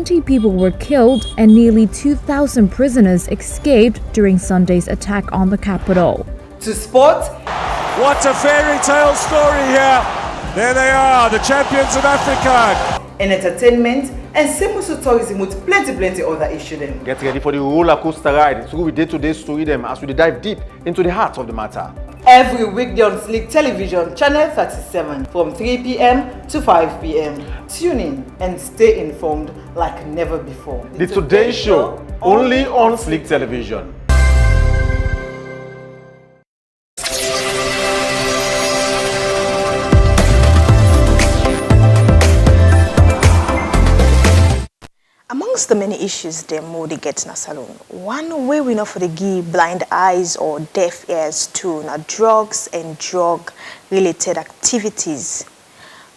20 people were killed and nearly 2,000 prisoners escaped during Sunday's attack on the capital. To sport, what a fairy tale story here. There they are, the champions of Africa. In entertainment, and simple tourism with plenty other issues. Get ready for the roller coaster ride. It's going to be day-to-day story them as we dive deep into the heart of the matter. Every weekday on Slick Television, Channel 37, from 3 p.m. to 5 p.m. Tune in and stay informed like never before. The Today Show, only on Slick Television. Amongst the many issues the Modi gets in a salon, one way we know for the give blind eyes or deaf ears to now drugs and drug-related activities.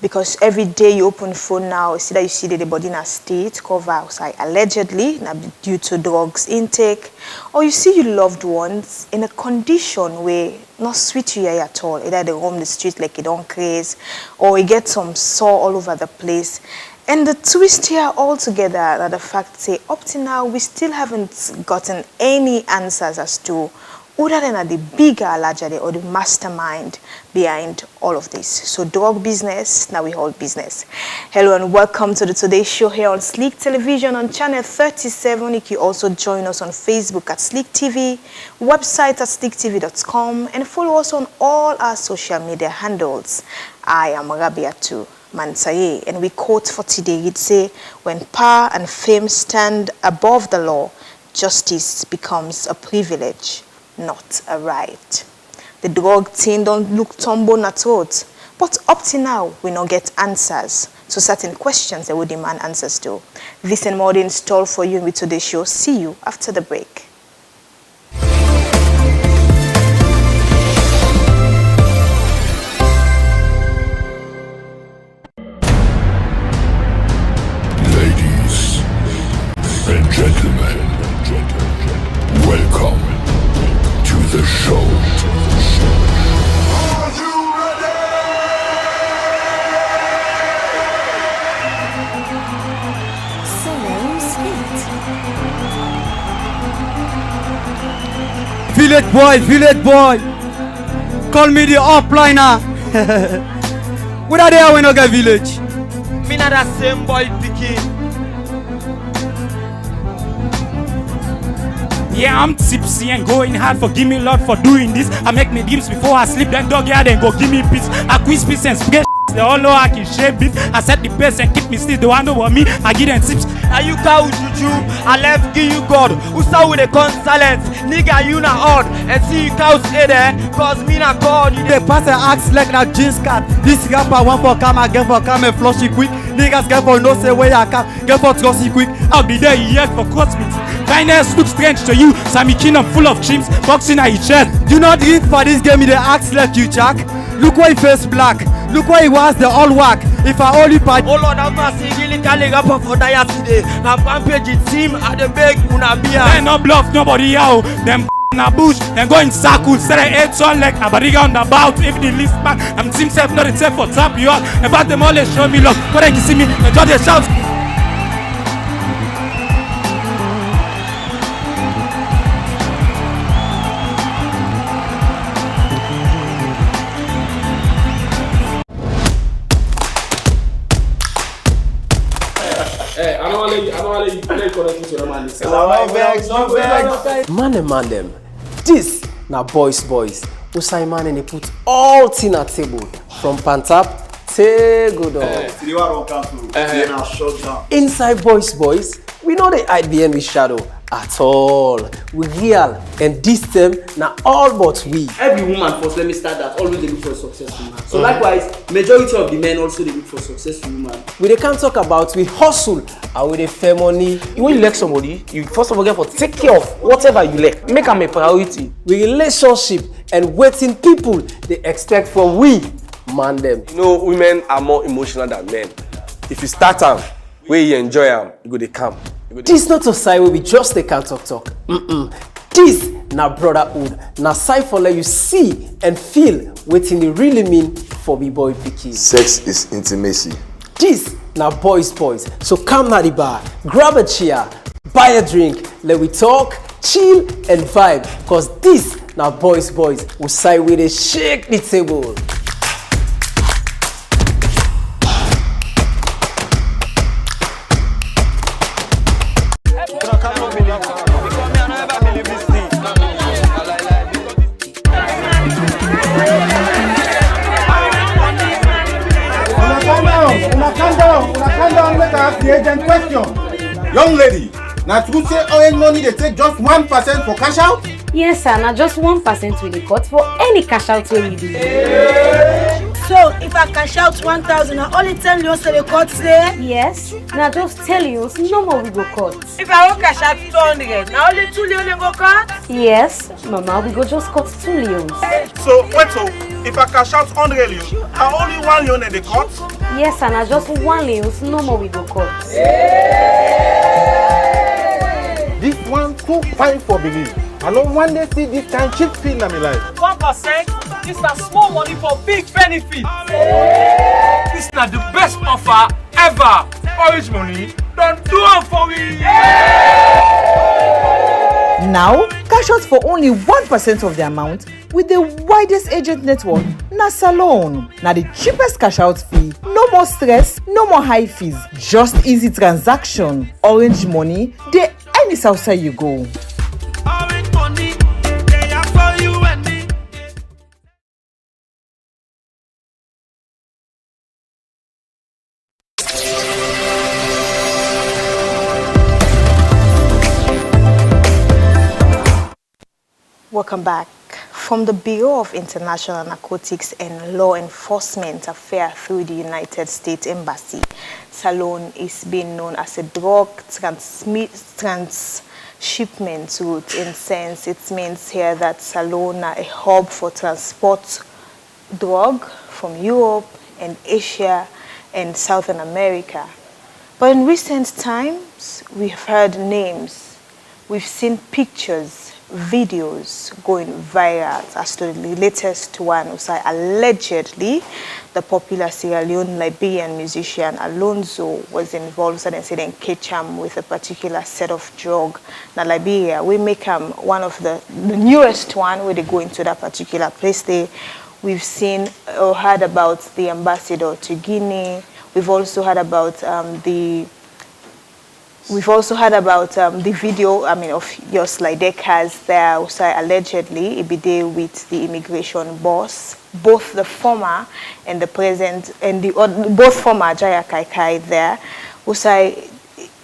Because every day you open phone now, see that you see the body in a state, cover outside allegedly due to drugs intake, or you see your loved ones in a condition where not sweet to you at all. Either they roam the street like it don't craze, or you get some sore all over the place. And the twist here altogether are the fact say up to now we still haven't gotten any answers as to other than the bigger, larger, or the mastermind behind all of this. So drug business, now we hold business. Hello and welcome to the Today Show here on Slick Television on Channel 37. You can also join us on Facebook at Slick TV, website at slicktv.com, and follow us on all our social media handles. I am Rabiatu Mansaye, and we quote for today, it say, when power and fame stand above the law, justice becomes a privilege, not a right. The drug thing don't look tumble at all, but up to now, we don't get answers to certain questions that we demand answers to. This and more in store for you with today's show. See you after the break. And gentlemen, welcome to the show. Are you ready? Village boy, call me the upliner. What are they when I get village? Me not that same boy picking. Yeah, I'm tipsy and going hard. Forgive me, Lord, for doing this. I make me dreams before I sleep. Then dog here, then go give me peace. I quiz peace and spray. They all know I can shape it. I set the pace and keep me still. They want over me. I give them tips. Are you cow juju? I left give you God. Who saw with a con silence? Nigga, you na odd. And see you cows there. Cause me na God. The pastor acts like a jeans cat. This rapper one for come, I get for come and flush it quick. Niggas get for no say where I come. Get for trust it quick. I'll be there yet for cosmetics. Kindness looks strange to you. Sammy Kingdom full of chimps. Boxing at his chest. Do not drink for this game. They acts like you, Jack. Look why he face black. Look why he was the all work. If I only part. Oh Lord, I'm not seeing really calling up for that today. I'm rampage it team at the big Unabia. They no bluff nobody out. Them na bush. Then go in circles. Say they 8 son like Abariga on the bout. If the list back, I'm team self not itself for tap you all. About them all they show me love. But they can see me. They just they shout. Man them. This na boys. Usai man and they put all thing at table from Pantap to Godo. Inside boys, we know they hide behind with shadow at all. We real and this them now all but we. Every woman first, let me start that, always they look for a successful man. So likewise, majority of the men also they look for a successful woman. We can't talk about we hustle and with the fair money. When you like somebody, you first of all get for take care of whatever you like. Make them a priority. We relationship and waiting people they expect from we man them. You know, women are more emotional than men. If you start them, where you enjoy them, you go they come. This not a side where we just they can't talk. This na brotherhood. Na side for let you see and feel what it really mean for me boy picky. Sex is intimacy. This na boys. So come na the bar, grab a chair, buy a drink, let we talk, chill and vibe. Cause this na boys. Usai we dey shake the table. Calm down, make I ask the agent question. Young lady, now true say orange money they take just 1% for cash out? Yes, sir. Now just 1% will be cut for any cash out we do. So if I cash out 1,000, I only tell you say the cut say? Yes. Now just tell you, no more we go cut. If I won't cash out 200, now only 2 million go cut? Yes, Mama, we go just cut 2 million. So wait, so if I cash out 100 million, I only 1 million in the cut? Yes, and I just 1 million, no more we go cut. This one too fine for believe. I don't want to see this kind cheap thing in my life. 1%, this is small money for big benefit. This is not the best offer ever. Orange money, don't do it for me. Now, cash out for only 1% of the amount with the widest agent network, na Salone. Now the cheapest cash out fee, no more stress, no more high fees, just easy transaction. Orange money, they any outside you go. Welcome back. From the Bureau of International Narcotics and Law Enforcement Affairs through the United States Embassy, Salone is being known as a drug transshipment route. In sense, it means here that Salone is a hub for transport drug from Europe and Asia and Southern America. But in recent times, we've heard names, we've seen pictures, videos going viral as to the latest one, allegedly the popular Sierra Leone Liberian musician Alonzo was involved in Ketchum with a particular set of drug. Now Liberia, we make one of the newest one where they go into that particular place there. We've seen or heard about the ambassador to Guinea. We've also heard about the video, of Yoslai Dekas there, allegedly it be there with the immigration boss, both the former and the present, and both former Jaya Kaikai there.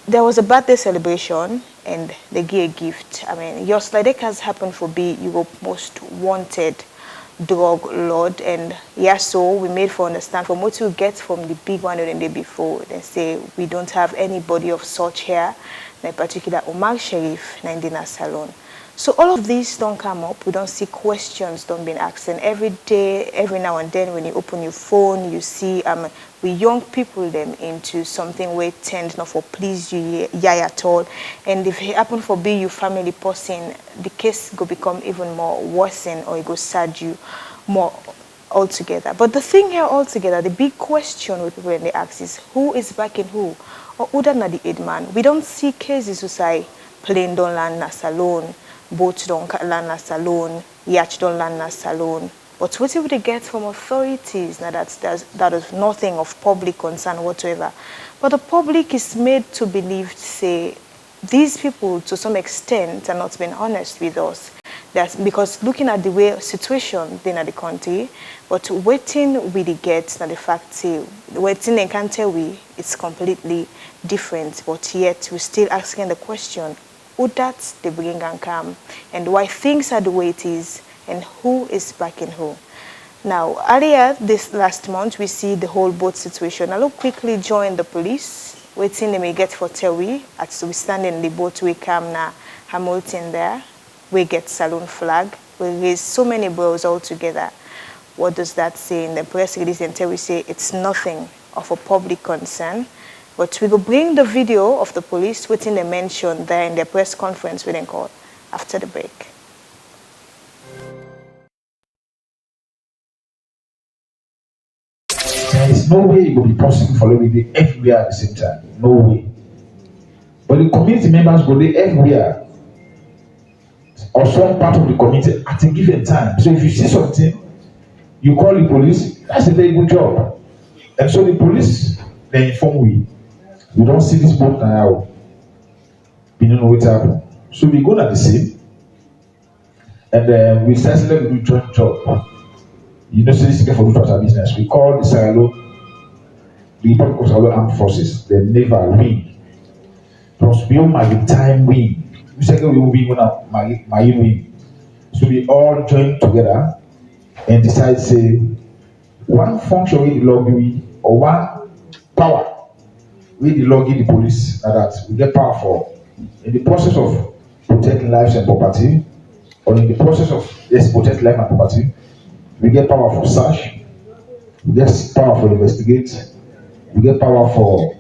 There was a birthday celebration and they gave a gift. Yoslai Dekas happened to be Europe's most wanted drug lord, and so we made for understand from what you get from the big one the day before. They say we don't have anybody of such here, in particular Omar Sharif, Nandina Salone. So all of these don't come up. We don't see questions don't been asked, and every day, every now and then when you open your phone, you see we young people them into something where tend not for please you at all, and if it happen for be your family person, the case go become even more worsen, or it go sad you more altogether. But the thing here altogether, the big question with people when they ask is who is backing who, or who done the aid man. We don't see cases who say plane don't land na Salone, boat don't land na Salone, yacht don't land na Salone. But what if they get from authorities? Now that is nothing of public concern whatsoever. But the public is made to believe, say, these people to some extent are not being honest with us. That's because looking at the way situation in the country, but waiting we get now the fact say waiting they can't tell we it's completely different. But yet we're still asking the question, who that they bring and come, and why things are the way it is, and who is backing who. Now, earlier this last month, we see the whole boat situation. I'll quickly join the police, waiting they may get for Terry, as we stand in the boat, we come now Hamilton there, we get Salone flag, we raise so many bros all together. What does that say in the press release? And Terry say it's nothing of a public concern. But we will bring the video of the police, waiting they mentioned there in their press conference within court after the break. There is there's no way it will be possible for everybody everywhere at the same time. No way. But the community members go there everywhere or some part of the community at a given time. So if you see something, you call the police. That's a very good job. And so the police, they inform we. We don't see this boat now. We don't know what happened. So we go at the scene, and we start to do joint job. You know, so this is for our business. We call the Sierra the Republic of Sierra Armed Forces, the naval wing, plus we all maritime wing. We say we will be one marine wing. So we all join together and decide say one function with the lobby or one power with the lobby the police that we get power for in the process of protecting lives and property, or in the process of protect life and property. We get power for search, we get power for investigate, we get power for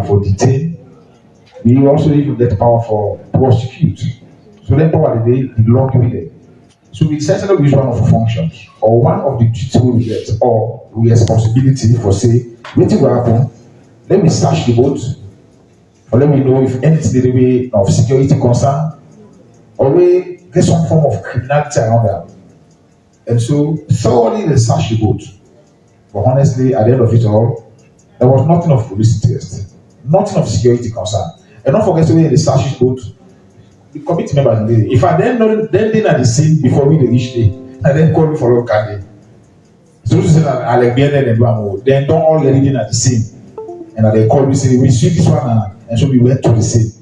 for detain. We also even get power for prosecute. So that power the law give it. So we decided to use one of the functions or one of the duties we get or we responsibility for say, what will happen? Let me search the boat, or let me know if anything in the way of security concern, or we get some form of criminality around them. And so thoroughly they search the boat. But honestly, at the end of it all, there was nothing of police interest, nothing of security concern. And don't forget the way they search the boat, the committee members did it. If I then know then they at the scene before we reach there, and then call me for a candy. So to say that I like being there and then don't all get in at the scene. And they call me say we see this one and so we went to the scene.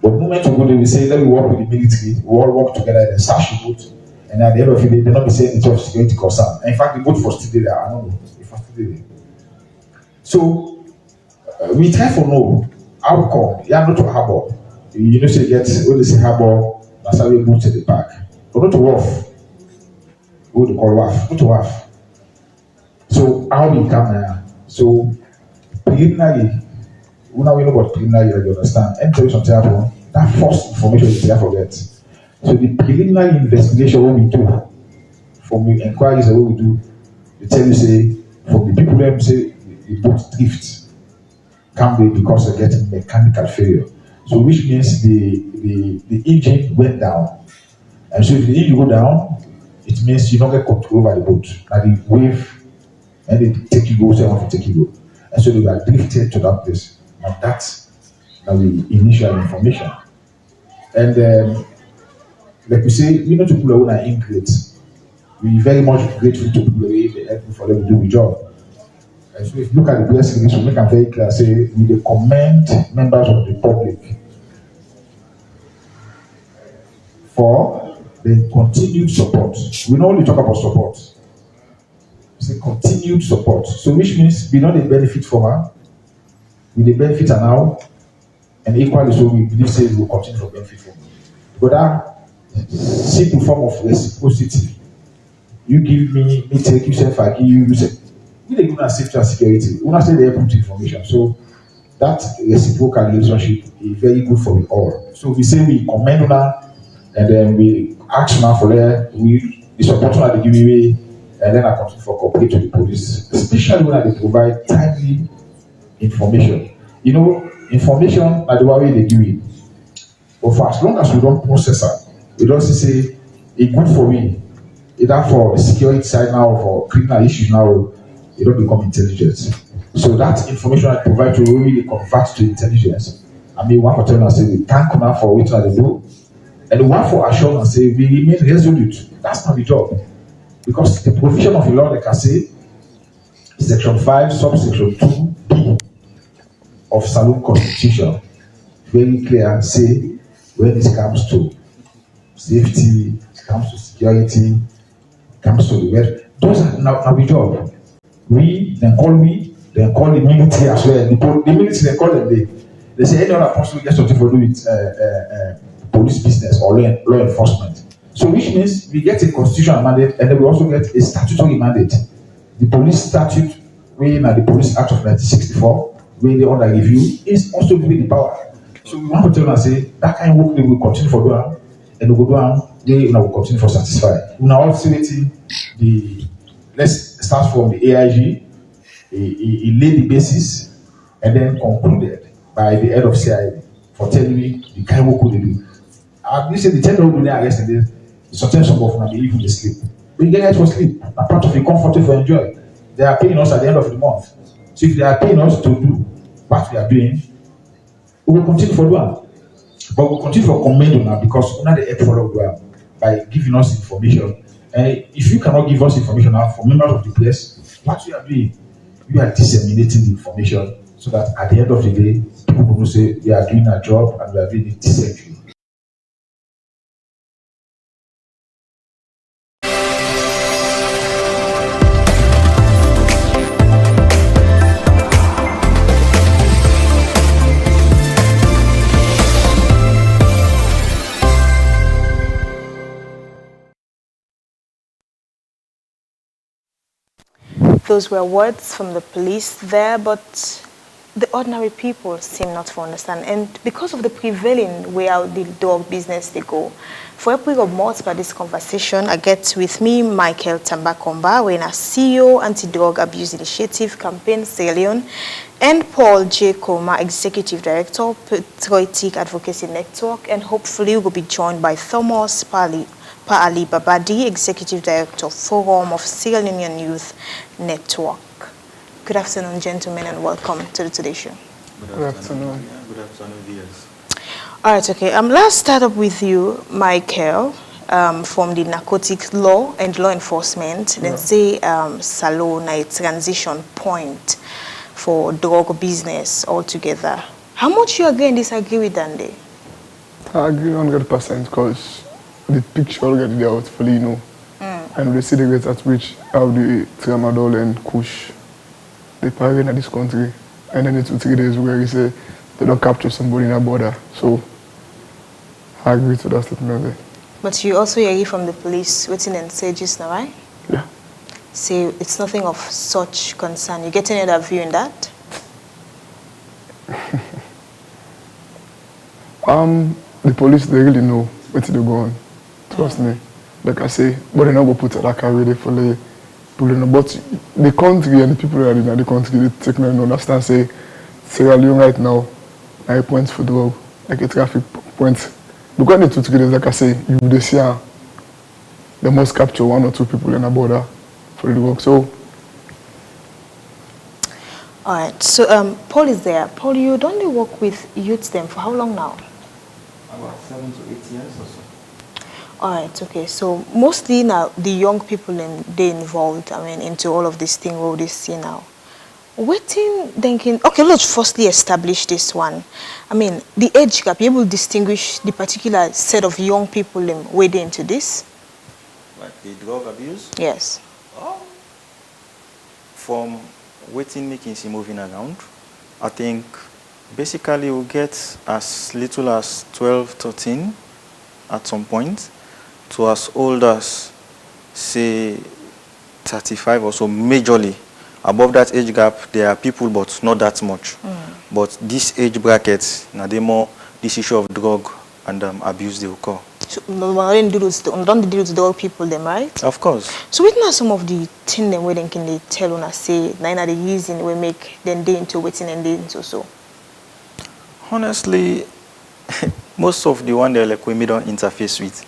But the moment we go there, we say let me work with the military, we all work together and search the boat. And at the end of it, they not be saying it's of security concern. In fact, the boat for still there. I don't know if I still there. So we try for no outcome. Yeah, not to harbor. You know, say get when they say harbor, that's how we move to the park. But not to wharf. What they call wharf. Not to wharf. So how we come here? So preliminary, we know about preliminary, you understand. And tell you something happen. That first information you can't forget. So the preliminary investigation what we do, from the inquiries that we do, they tell you say from the people that say the boat drift can be because of getting mechanical failure. So which means the engine went down. And so if the engine go down, it means you don't get control over the boat. Now the wave and they take you go, so they want to take you go. And so they were drifted to that place. Now that's now the initial information. And like we say, we know to people who are ingrate. We very much grateful to people who are helpful for them to do the job. And so if you look at the press release, we make them very clear, say we commend members of the public for the continued support. We not only talk about support, we say continued support. So which means we know the benefit from her, we the benefit are now, and equally so we believe say we will continue to benefit from her. But that simple form of reciprocity. You give me take yourself, I give you, you say, we dey give una safety and security. We not say they put information. So that reciprocal relationship is very good for we all. So we say we commend una, and then we ask una for there, we support una the giveaway, and then I continue for cooperate to the police, especially when they provide timely information. You know, information are the way they give it. But for as long as we don't process it, we don't say it's good for me, either for the security side now or for criminal issues now, it don't become intelligence. So that information I provide to really convert to intelligence. I mean, one for telling us say we thank you for what they do, and one for assurance say we remain resolute. That's not the job, because the provision of the law, like I say, Section 5, subsection 2B of Saloon Constitution, very clear. Say when it comes to safety, comes to security, comes to the wealth, those are now our job. We then call the military as well. The military they call them they say any other person gets something to do with police business or law enforcement. So which means we get a constitutional mandate and then we also get a statutory mandate. The police statute, in the Police Act of 1964, where they under review, is also giving the power. So we want to tell them and say that kind of work they will continue for doing, and we will go down, they will continue for satisfy. We now also waiting let's start from the AIG, he laid the basis and then concluded by the head of CIA for telling me the kind of work they do. You said the 10 year arrested, sometimes some of them even they sleep. But you guys for sleep, a part of the comfort for enjoy. They are paying us at the end of the month. So if they are paying us to do what we are doing, we will continue for doing. But we'll continue for commending now because we're not the help for well by giving us information. And if you cannot give us information now for members of the press, what you are doing, you are disseminating the information so that at the end of the day, people will say we are doing our job and we are doing it decently. Those were words from the police there, but the ordinary people seem not to understand. And because of the prevailing way out the drug business they go, for a period of months by this conversation, I get with me Michael Tambakomba, we're in a CEO Anti-Drug Abuse Initiative Campaign Sierra Leone, and Paul J. Koma, Executive Director, Patriotic Advocacy Network, and hopefully we'll be joined by Thomas Pa Ali Babadi, Executive Director, Forum of Sierra Leonean Youth Network. Good afternoon, gentlemen, and welcome to the Today Show. Good afternoon. Good afternoon, viewers. All right, okay. Let's start up with you, Michael, from the Narcotics Law and Law Enforcement. Then say Salone a transition point for drug business altogether. How much you agree and disagree with Dande? I agree 100% because the picture already there out fully, you know. And we see the rate at which how the tramadol and kush they parade in this country. And then it's 2 3 days where you say they don't capture somebody in a border. So I agree to that statement. But you also hear from the police waiting and say just now, right? Yeah. Say it's nothing of such concern. You get any other view in that? The police, they really know where to go on. Trust me. Like I say, but they never put it like I really for the people. But the country and the people that are in the country, they take me and understand, say, Sierra Leone right now, 9 points for drug, like a traffic point. Because in the 2 3 days, like I say, you will see they must capture 1 or 2 people in a border for the drug. So, all right. So Paul is there. Paul, you don't work with youths then for how long now? About 7 to 8 years or so. All right, okay. So mostly now the young people they involved, into all of this thing what they see now. Waiting, thinking. Okay, let's firstly establish this one. The age gap. You able to distinguish the particular set of young people wading into this? Like the drug abuse? Yes. From waiting, making see moving around, I think basically we'll get as little as 12, 13 at some point, to as old as, say, 35 or so, majorly. Above that age gap, there are people, but not that much. But this age brackets, now they more this issue of drug and abuse they occur. So, don't deal with drug people, them, right? Of course. So, what are some of the things them where they can they tell on us say, nine are the reason we make them day into waiting and day into so? Honestly, most of the one they like we don't interface with,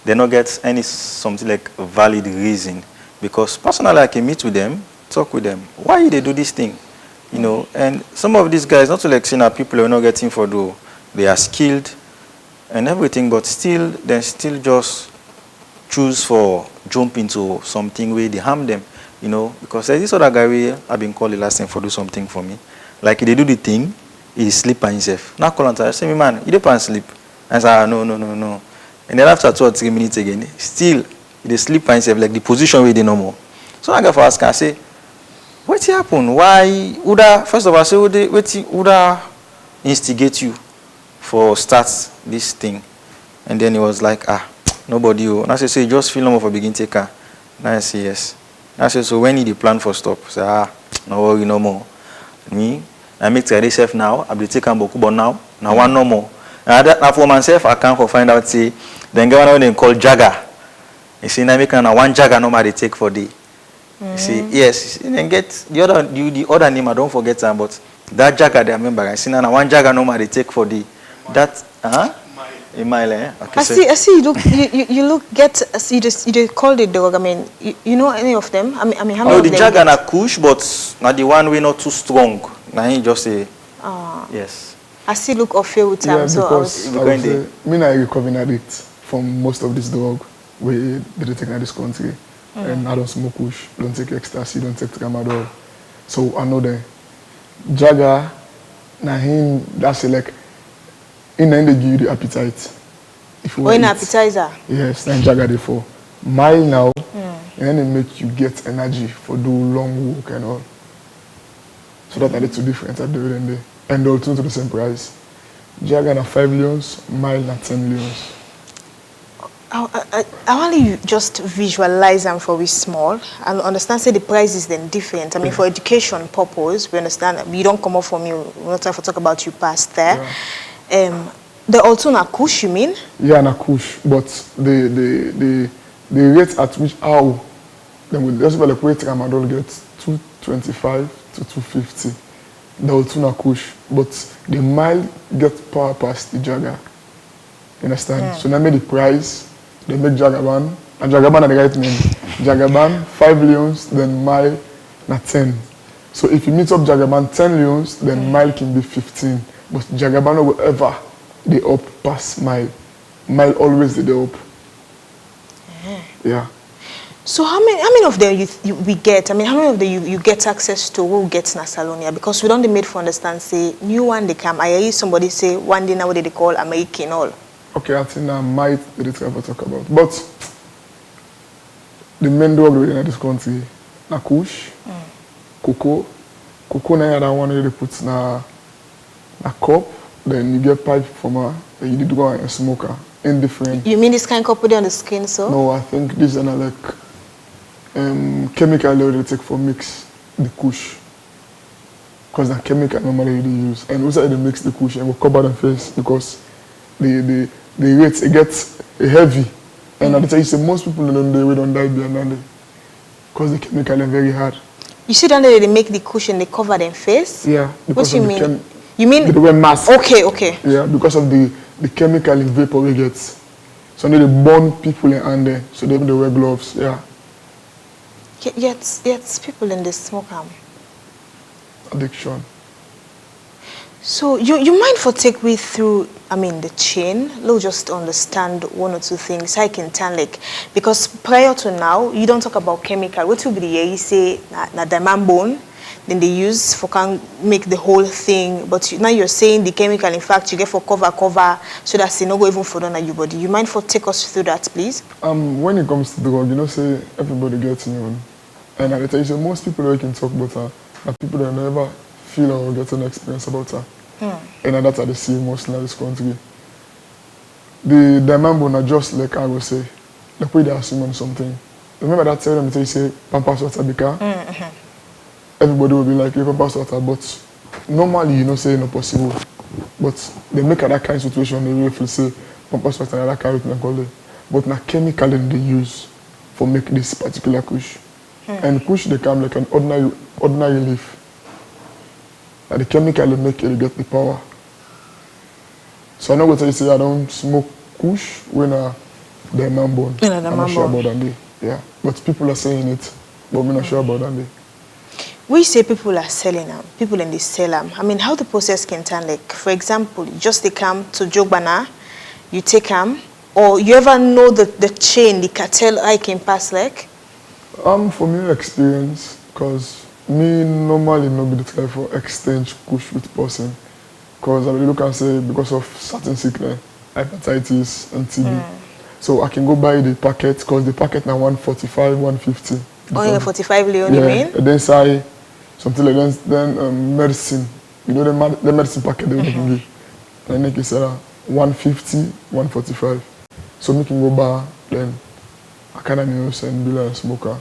they don't get any something like valid reason. Because personally I can meet with them, talk with them. Why they do this thing? You know, and some of these guys, not to like saying that people are not getting for do, they are skilled and everything, but still they still just choose for jump into something where they harm them, you know, because there's this other guy where I've been called the last time for do something for me. Like they do the thing, he sleep by himself. Now call on time, say me man, you don't sleep. I say, no. And then after 2 or 3 minutes again, still they sleep by himself, like the position where they no more. So I go for ask, I say, what happened? Why would first of all say would instigate you for start this thing? And then he was like, nobody. And I say, just feel no more for begin taker. Now I say yes. I say, so when did you plan for stop? I say, no worry no more. Me, I make try this now. I be taking boku, but now one no more. And for myself, I can't find out say then go on they call Jagger. You see, now make one Jagger no matter take for day. You see, yes, and get the other name, I don't forget them, but that Jagger they remember. I see now one Jagger number they take for the a mile, eh? Okay, I see. You look. You call the dog. I mean, you know any of them? I mean, how many? Oh, of the them Jagger na Kush, but not the one we not too strong. Now he just say, yes. I see. Look of you with Yeah, time. So because I say, me na a recovering addict from most of this dog we they take in this country, and I don't smoke kush, don't take ecstasy, don't take tramadol, so I know the Jagger. Na him. That's like. In the end, they give you the appetite. If you an appetizer? Yes, then Jagger they for. Mile now, and then they make you get energy for do long walk and all. So that are the two different at the end of the day. And they'll turn to the same price. Jagger na 5 millions, Mile na 10 millions. I want you just visualize them for we small and understand say the price is then different. I mean for education purpose, we understand you don't come up from you, we're not trying to talk about you past there. Yeah. The also na kush, you mean? Yeah, na kush, but the rate at which how then we just like wait Tramadol gets 225 to 250. The also na kush, but the Mile get power past the Jagger. You understand? So now make the price, they make Jagaban, and Jagaban are the right name. Jagaban 5 millions, then Mile na 10. So if you meet up Jagaban 10 millions, then Mile can be 15. But Jagaban will ever they up past Mile. Mile always they up. Yeah. So how many of them we get? I mean, how many of them you get access to who gets Nasalonia? Because we don't made for understand say new one they come. I hear somebody say one day now what they call American all. Okay, I think I might be ever talk about. But the main dog in this country, na kush, cocoa na that one they put na cup, then you get pipe from her, then you need to go and smoke her. Indifferent. You mean this kind of cup on the skin, so? No, I think these are like chemical they take for mix the kush. Because the chemical normally they use. And also they mix the kush and will cover the face because the rates it gets heavy. And I tell you say most people don't die behind it. Because the chemical is very hard. You see down there they make the cushion, they cover their face? Yeah. What you mean? You mean they wear mask. Okay. Yeah, because of the chemical in vapor we get. So they burn people in hand, so they wear gloves, yeah. Yet people in the smoke addiction. So you mind for take me through the chain? Let's just understand one or two things I can tell like because prior to now you don't talk about chemical. What will be the you say na diamond bone, then they use for can make the whole thing, but now you're saying the chemical in fact you get for cover so that they no go even for down your body. You mind for take us through that please? When it comes to the drug, say everybody gets in on. And I tell you say most people that can talk about her are people that never feel or get an experience about her. And that's how they see mostly in this country. The diamond bone are just like I will say, like way they assume on something. Remember that tell them they say pampas water because everybody will be like pampas water, but normally say no possible. But they make that kind of situation they really feel say pampas water and that kind of thing. But na chemical they use for make this particular kush. And kush they come like an ordinary leaf. And the chemical will make it get the power. So I'm not going to say I don't smoke kush when the diamond bone. I'm not sure about that day. Yeah. But people are saying it, but we're not sure about that day. We say people are selling them, people in the sell them. I mean, how the process can turn like, for example, just they come to Jogbana, you take them, or you ever know the chain, the cartel I can pass like? For me, experience, because me normally not be the type for exchange kush with person. Because I really look and say because of certain sickness, hepatitis and TB. So I can go buy the packet because the packet now 145, 150. Oh, yeah, 45 Leon, yeah, you mean? And then say something like that, then medicine. You know the medicine packet they can give. And then it's 150, 145. So me can go buy then I kind of use and be like a smoker.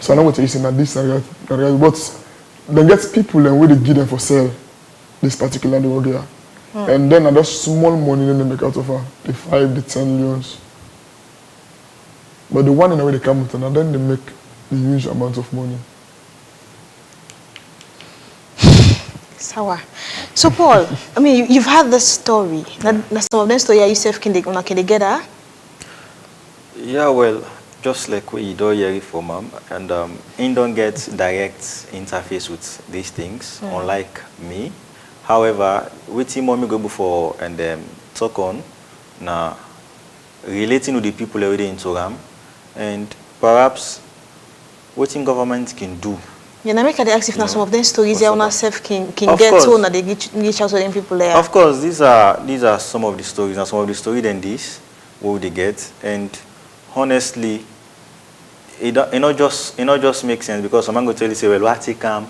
So I know what you're saying that this but then get people and where they give them for sale this particular dog here. And then just small money then they make out of her. The 5, the 10 millions. But the one in the way they come with and then they make a huge amount of money. Sawa. So Paul, I mean, you've had this story. Na some of them story you yourself can together. Yeah, well, just like what you do hear from him, and he don't get direct interface with these things, unlike me. However, with him, mommy go before and talk on now relating with the people already in Toram, and perhaps what government can do. Yeah, I make they ask if now some of them stories they on self can Of get course. so that they reach out to them people there. Of course, these are some of the stories, and some of the stories than this what they get, and honestly, it not just makes sense because someone go tell you say, well, what take them,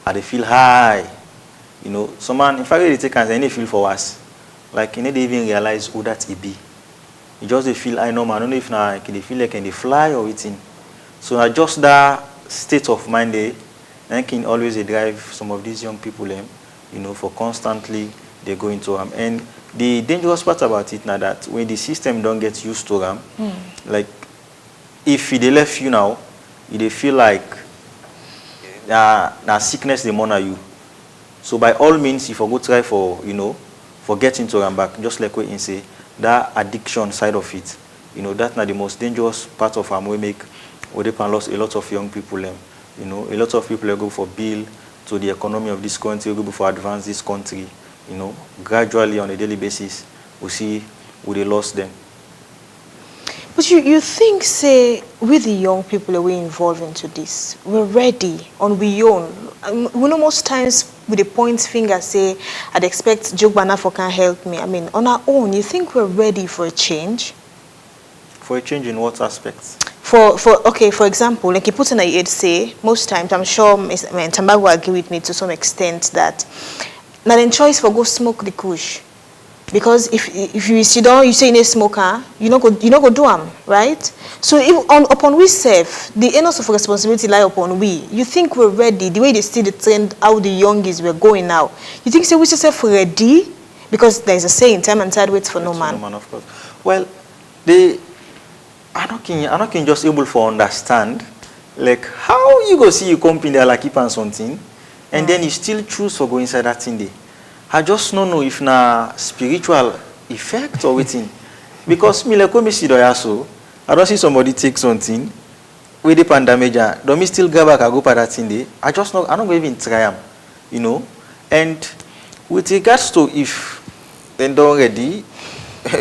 and they feel high, you know. Someone in fact they take and they feel for us, like you know they even realize who that it be. You just they feel I know man, I don't know if now they feel like can they fly or anything. So just that state of mind they can always drive some of these young people you know, for constantly they go into them. And the dangerous part about it now that when the system don't get used to them, like if they left you now, they feel like that sickness they monitor you. So by all means, if I go try for, you know, for getting to them back, just like what you say, that addiction side of it, you know, that's not the most dangerous part of them. We make where they can lose a lot of young people. You know, a lot of people go for bill to the economy of this country, go for advance this country. You know, gradually on a daily basis, we see we they lost them. But you think, say, with the young people that we involved into this, we're ready on we own. We know most times with the point finger say, I'd expect Joe Banafo can help me. I mean, on our own, you think we're ready for a change? For a change in what aspects? Okay, for example, like you put in a you'd say, most times, I'm sure Tamba will agree with me to some extent that not in choice for go smoke the kush. Because if you sit down, you say in a smoker, you not go do them, right? So if upon we serve, the onus of responsibility lie upon we. You think we're ready? The way they see the trend, how the youngies we're going now. You think say we yourself ready? Because there's a saying, time and tide waits for no man. No man, of course. Well, I don't can just able to understand, like how you go see you come in there like keep on something, and then you still choose for go inside that thing there. I just don't know if na spiritual effect or waiting. Because me like me see so I don't see somebody take something with the pandemic, don't me still go back and go for that thing there. I don't even try them, you know. And with regards to if they don't ready,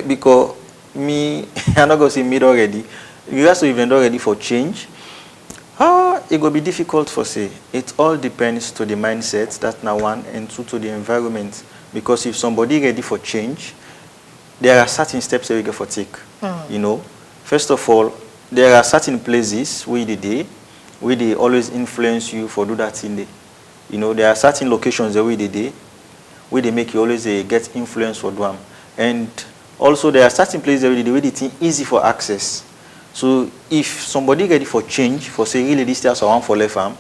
because me I'm not gonna say me already. With regards to if they don't ready for change, it will be difficult for say. It all depends to the mindset, that now one, and two to the environment. Because if somebody ready for change, there are certain steps that we get for take. You know, first of all, there are certain places where they always influence you for do that thing there. You know, there are certain locations where they make you always get influence for them. And also there are certain places where they think easy for access. So if somebody ready for change, for say really this year around for left arm,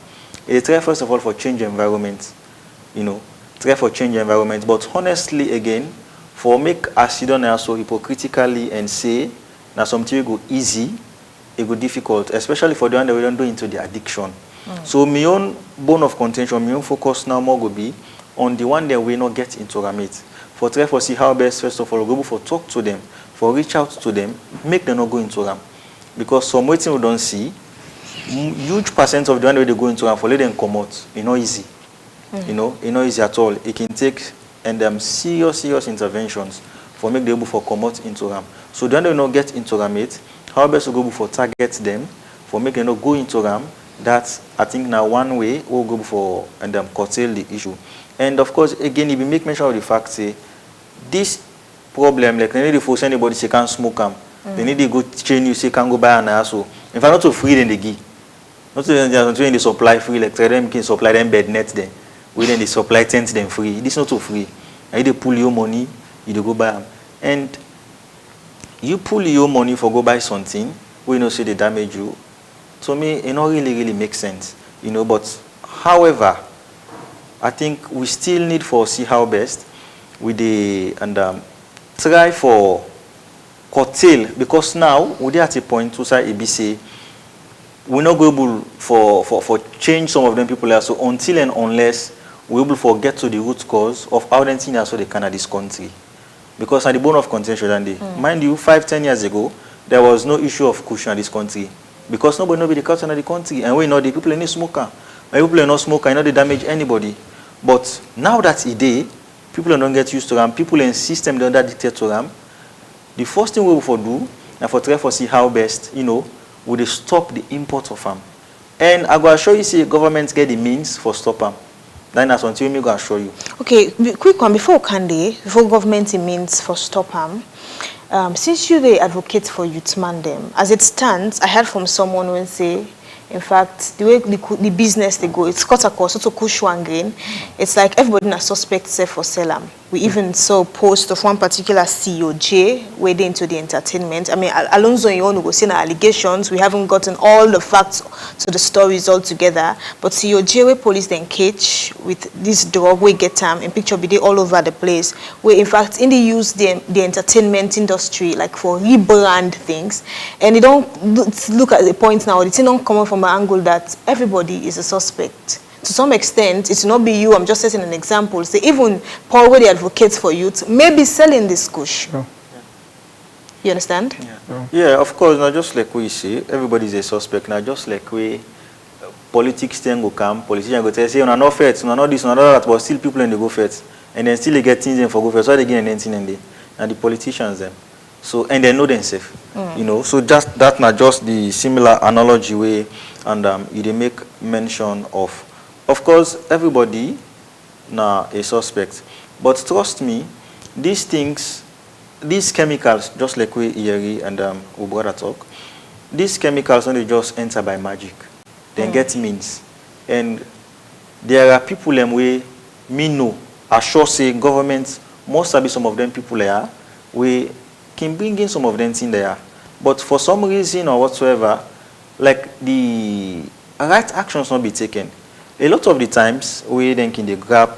they try first of all for change environment. You know, try for change environment. But honestly again, for make as you don't also hypocritically and say now something go easy, it go difficult, especially for the one that we don't do into the addiction. So my own bone of contention, my own focus now more go be on the one that we not get into it. For try for see how best first of all go for talk to them, for reach out to them, make them not go into them. Because some waiting we don't see, huge percent of the one that they go into and for let them come out, it's not easy. You know, it's not easy at all. It can take serious interventions for make them able for come out into them. So the one they not get into them, how best to go for target them, for make them not go into them. That's I think now one way we'll go for and curtail the issue. And of course, again, if you make mention of the fact, say this problem, like they need to force anybody say can't smoke them. They need to go chain you say can't go buy an aso. If I'm not so free, then they give. Not to they supply free, like them can supply them bed nets then. We then they supply tents them free. This is not so free. And they pull your money, you go buy them. And you pull your money for go buy something, we know say they damage you. To me, it not really makes sense. You know, but however, I think we still need for see how best with the try for curtail, because now we are at a point to say ABC we're not able for change some of them people here. So until and unless we're able to get to the root cause of how them things are so they can this country. Because at the bone of contention that day, mind you, 5-10 years ago, there was no issue of cushion in this country. Because nobody the culture in the country. And we know the people are not smoker. And people are not smoker, you know they damage anybody. But now that it's day, people don't get used to them. People in system don't dictate to them. The first thing we will do, and for try to see how best, would they stop the import of them. And I go show you, see, government get the means for stop them. Then that's until me go show you. Okay, quick one before government means for stop them. Since you the advocate for youth man them, as it stands, I heard from someone when say, in fact, the way the business they go, it's cut across to Kushwan grain. It's like everybody na suspect say for Selam. We even saw a post of one particular CEO, J, wading into the entertainment. I mean, Alonso and Yon go see allegations. We haven't gotten all the facts to the stories all together. But CEO J, where police then catch with this drug, we get in picture video all over the place. Where in fact, in the use the entertainment industry like for rebrand things, and they don't look at the point now. It's not coming from an angle that everybody is a suspect. To some extent, it's not be you. I'm just setting an example. Say even Paul, where the advocates for youth, may be selling this kush. Yeah. You understand? Yeah, of course. Not just like we say, everybody's a suspect. Now, just like we politics then go come, politicians go tell say, no, not fair, no, not this, no, not that, but still people in the go first, and then still they get things in for go first. So they get anything in there, and the politicians them. So and they know themselves, So just that not just the similar analogy way, and they make mention of. Of course, everybody now a suspect, but trust me, these things, these chemicals, just like we Iyeri and Ubrada talk, these chemicals only just enter by magic. They get means, and there are people way me know. I sure say government must be some of them people there we can bring in some of them in there, but for some reason or whatsoever, like the right actions not be taken. A lot of the times, we then can grab,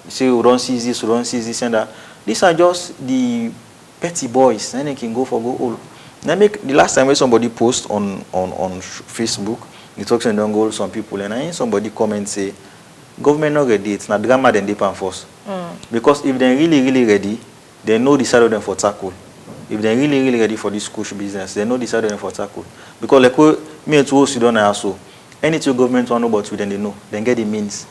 say, we don't see this, and that. These are just the petty boys, and they can go all. Now, the last time when somebody post on Facebook, he talks and don't go some people, and I hear somebody comment say, government not ready, it's not drama than they pan force. Because if they're really ready, they know the side of them for tackle. If they're really ready for this kush business, they know the side of them for tackle. Because like me and you don't also. Anything government want to know about we, then they know. Then get the means.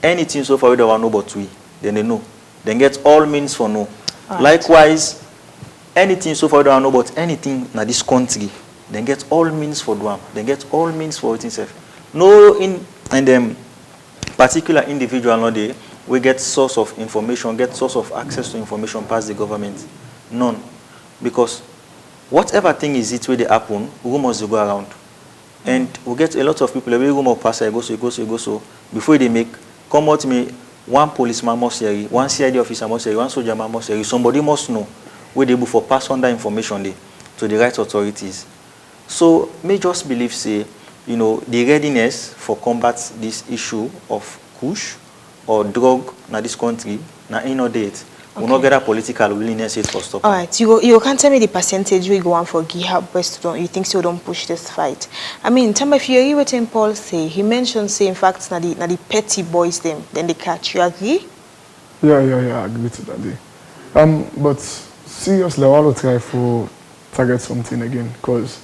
Anything so far we don't want to know about we, then they know. Then get all means for no. Right. Likewise, anything so far we don't want to know about anything in this country, then get all means for them. Then get all means for it itself. No in them particular individual no day, we get source of information, get source of access to information past the government. None. Because whatever thing is it where they happen, rumors will go around. And we get a lot of people, every room of passer, go so. Before they make, come out to me, one policeman must hear you, one CID officer must hear you, one soldier man must hear you. Somebody must know where they for pass on that information to the right authorities. So, may just believe, say, the readiness for combat this issue of kush or drug in this country, na no date. Okay. We not get a political willingness for stop. All right, you can't tell me the percentage we go on for GitHub best you think so don't push this fight. I mean, tell me if you hear what Paul say, he mentioned say in fact na the petty boys them, then they catch. You agree? Yeah, I agree to that day. But seriously, I want to try for target something again, because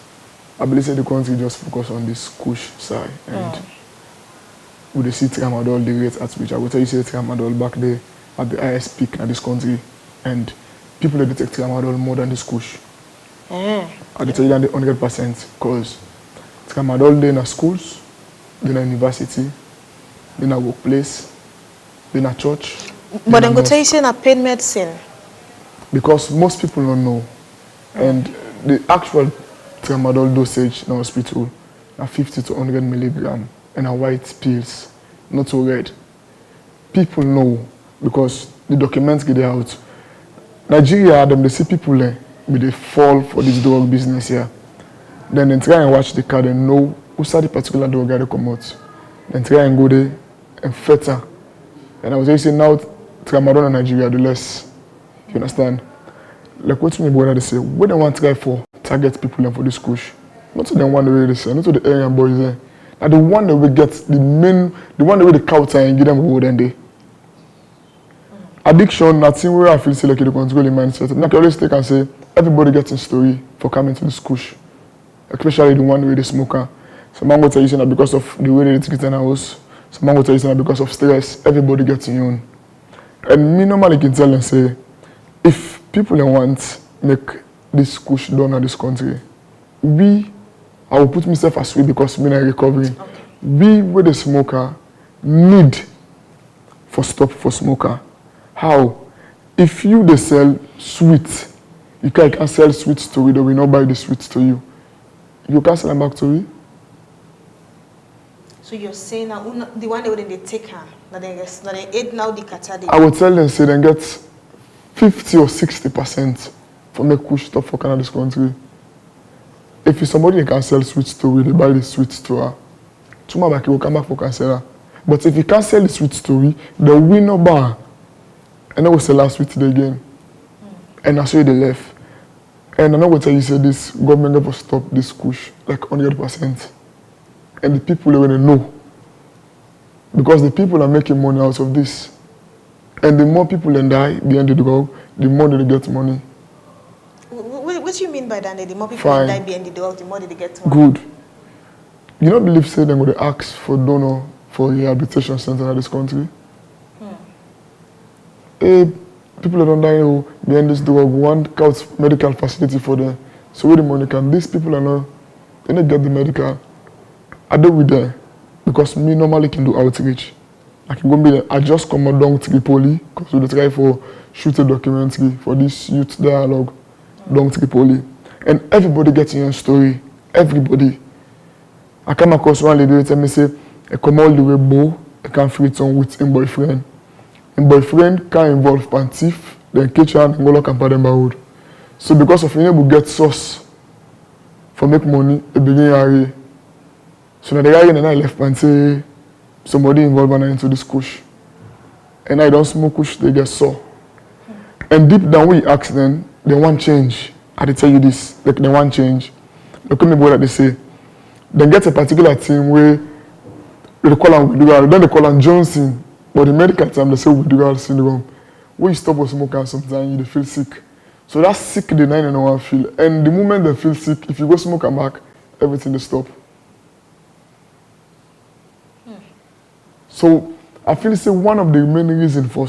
I believe the country just focus on this kush side, and with the see tramadol the rate at which I will tell you say tramadol back there at the highest peak in this country, and people that detect tramadol more than this kush. I tell you that 100%, because tramadol in schools, in university, in a workplace, in a church. But I'm going to tell you say na pain medicine. Because most people don't know, and the actual tramadol dosage in the hospital are 50 to 100 milligram and a white pills, not so red. People know because the documents get out. Nigeria, they see people there, but they fall for this drug business here. Then they try and watch the card and know who's the particular drug they come out. Then try and go there and fetter. And I was saying now, tramadol in Nigeria, the less. You understand? Like what me brother they say, what they want to try for target people for this kush. Not to the one that we say, not to the area boys there. Now the one that we get the one that we the couch and give them a word and day. Addiction, nothing where I feel like the control the mindset. Now I always take and say everybody gets a story for coming to the school, especially the one with the smoker. Some man will tell you that because of the way they get in the house. Some man will tell you that because of stress. Everybody gets in own. And me normally can tell them say, if people want make this push done in this country, I will put myself as we because me not recovering. Okay. We with the smoker need for stop for smoker. How? If you they sell sweet, you can sell sweets to we, they will not buy the sweets to you. You can sell them back to me. So you're saying now the one they wouldn't take her, now they eat now the kata. I would tell them say they get 50 or 60% for make push stop for Canada's country. If it's somebody that can sell sweets to we, they buy the sweets to her. Tomorrow back he will come back for canceller. But if he can't sell the sweets to we, the winner bar. And then we sell last sweets again. And that's why they left. And I know what you say this government never stop this push like 100%. And the people are going to know. Because the people are making money out of this. And the more people that die behind the drug, the more they get money. What do you mean by that? The more people that die behind the drug, the more they get money? Good. You don't believe say they're going to ask for donor for rehabilitation center in this country? Hey, people that don't die behind this drug want medical facility for them. So where the money can? These people are not, they don't get the medical. I do with them because me normally can do outreach. I can go be there. I just come down to Tripoli because we try for shoot a documentary for this youth dialogue down Tripoli. And everybody gets in a story. Everybody. I come across one lady who tell me say, I come all the way bow, I can't free it on with his boyfriend. His boyfriend can involve Pantif, then catch her and go lock and pardon road. So because of being able to get source for make money, they begin to so now the guy and I left and say somebody involved into this kush. And I don't smoke kush, they get sore. And deep down we ask them, they want change. I tell you this, like they want change. Look at me what they say. They get a particular team where they call them withdrawal, then they call them Johnson. But the medical term they say withdrawal syndrome. When you stop with smoking sometimes you feel sick. So that's sick the 9 feel. And the moment they feel sick, if you go smoke and back, everything they stop. So I feel it's one of the main reasons for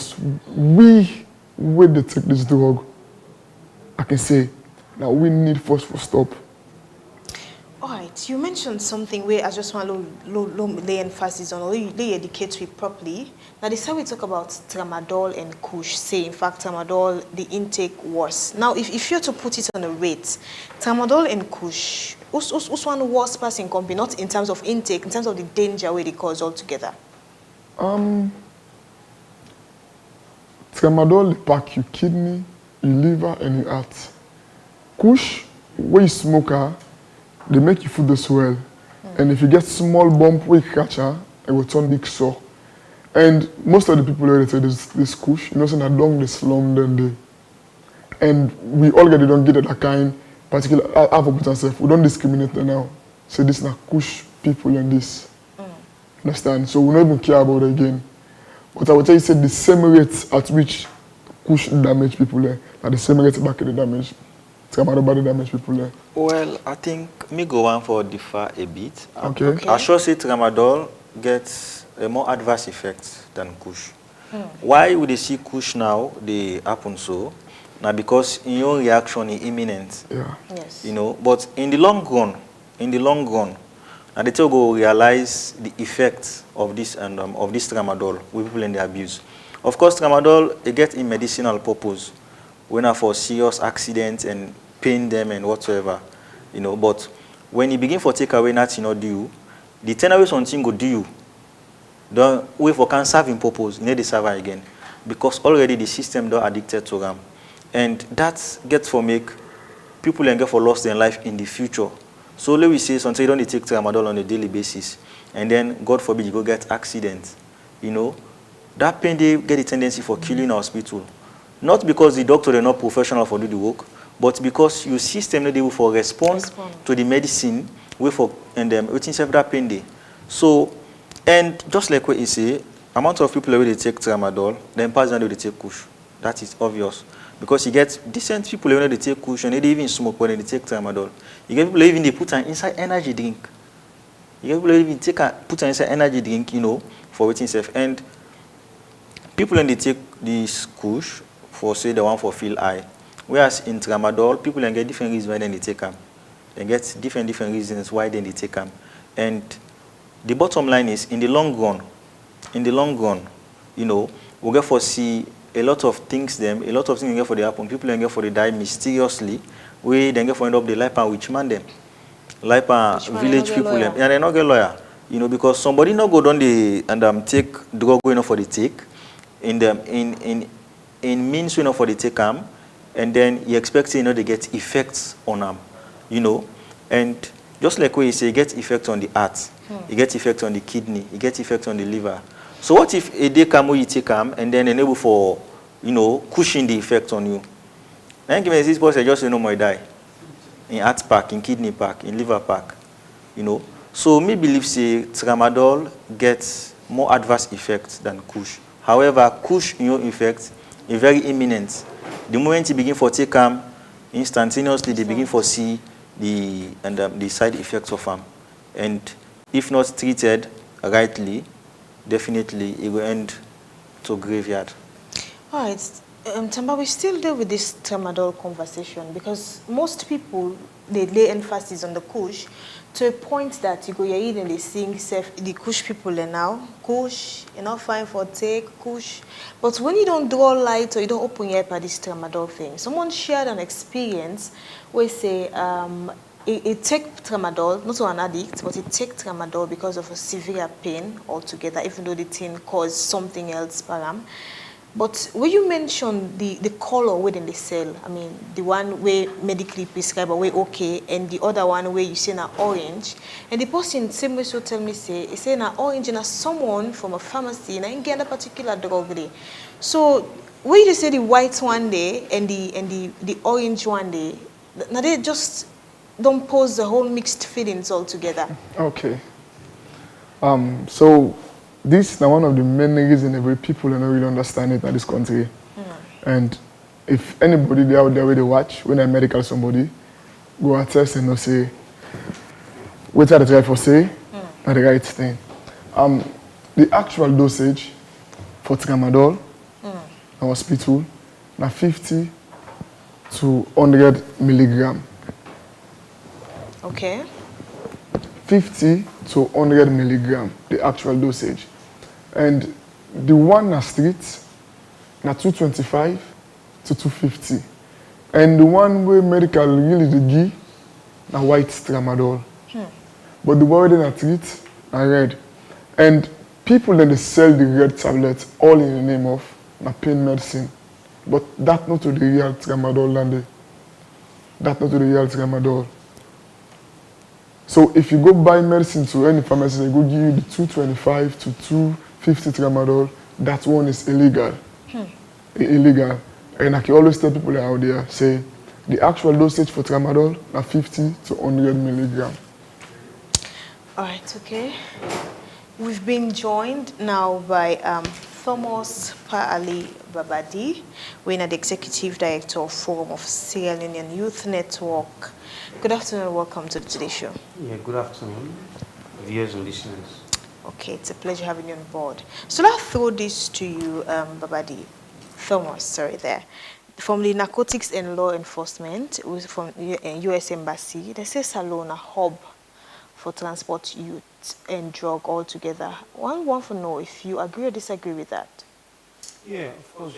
we when they take this drug, I can say that we need first for stop. All right, you mentioned something where I just want to lay emphasis on, or lay educate we properly. Now this is how we talk about tramadol and kush. Say in fact tramadol the intake worse. Now if you're to put it on a rate, tramadol and kush, who's one worse person company, not in terms of intake, in terms of the danger where they cause altogether? Tramadol pack your kidney, your liver, and your heart. Kush, when you smoke, they make you feel the swell. And if you get small bump where you catch her, it will turn big sore. And most of the people who say this kush, you know, saying that long they slum then they. And we all don't get that kind, particular, I have a put myself, we don't discriminate them now. Say this na kush people and this. Understand? So we don't even care about it again. But I would tell you, say the same rate at which kush damage people there, at the same rate back in the damage. Tramadol damage people there. Well, I think me go on for differ a bit. Okay. I sure say tramadol gets a more adverse effect than kush. Why would they see kush now? They happen so now because your reaction is imminent. Yeah. Yes. You know, but in the long run, and they go realize the effects of this and of this tramadol with people in the abuse. Of course, tramadol it gets in medicinal purpose, when for serious accidents and pain them and whatsoever, you know. But when you begin for take away nothing not do, the 10 away something go do you. Don't wait for can serve in purpose, you need to serve again, because already the system don't addicted to them, and that gets for make people and get for lost their life in the future. So let we say something you don't take tramadol on a daily basis, and then God forbid you go get accident, you know, that pain they get a tendency for killing in hospital. Not because the doctor they're not professional for do the work, but because your system not able for respond to the medicine, way for and waiting several pain day. So, and just like what you say, amount of people who they take tramadol, then pass down they take kush. That is obvious. Because you get decent people when they take kush and they even smoke when they take tramadol. You get people even they put an inside energy drink. You get people even put an inside energy drink, you know, for waiting safe. And people when they take this kush for say the one for feel high. Whereas in tramadol, people then get different reasons why they take them. They get different reasons why they take them. And the bottom line is in the long run, you know, we get for see a lot of things get for the happen. People then get for the die mysteriously. We then get for end up the life and witch man them. Life and village people them. And they not get lawyer. You know, because somebody not go down the and take drug going for the take in means you know for the take and then you expect you know they get effects on them. You know, and just like what you say, you get effect on the heart, you get effect on the kidney, you get effect on the liver. So what if a day come where you take and then enable for, you know, cushion the effect on you? Then give me this person just you know more die. In heart pack, in kidney pack, in liver pack. You know. So me believe say tramadol gets more adverse effects than kush. However, kush in your effect is very imminent. The moment you begin for take instantaneously they begin for see the side effects of them. And if not treated rightly, definitely it will end to graveyard. All right, Tamba, we still deal with this tramadol conversation because most people, they lay emphasis on the kush to a point that you go here and they sing the kush people are now, kush, you're not fine for take, kush. But when you don't draw light or you don't open your up at this tramadol thing, someone shared an experience where say, it take tramadol, not an addict, but it take tramadol because of a severe pain altogether, even though the thing caused something else, param. But when you mention the color within the cell, I mean, the one where medically prescribed or way okay, and the other one where you say na orange, and the person same way so tell me say, he say na orange and someone from a pharmacy, and I get a particular drug there. So when you say the white one day and the orange one day, now they just don't pose the whole mixed feelings altogether. Okay. So this is one of the main reasons every people don't really understand it in this country. And if anybody there out there where they watch, when I medical somebody, go attest and say, what are the try for say, and the right thing. The actual dosage for tramadol in hospital na 50 to 100 milligram. Okay. 50 to 100 milligram, the actual dosage. And the one na street, na 225 to 250. And the one where medical really the give, na white tramadol. But the one where they na treat, na red. And people then they sell the red tablets all in the name of na pain medicine. But that's not to the real tramadol, Lande. That's not to the real tramadol. So if you go buy medicine to any pharmacy, they go give you the 225 to 250 tramadol. That one is illegal. Illegal. And I can always tell people out there, say, the actual dosage for tramadol are 50 to 100 milligram. All right, okay. We've been joined now by Thomas Pa-Ali Babadi. We're the Executive Director of Forum of Sierra Leonean Youth Network. Good afternoon, welcome to the Today Show. Yeah, good afternoon, viewers and listeners. Okay, it's a pleasure having you on board. So I'll throw this to you, Babadi. Thomas, sorry there. From the Narcotics and Law Enforcement, from U.S. Embassy, they say Salone a hub for transport youth and drug altogether. One want to know if you agree or disagree with that. Yeah, of course.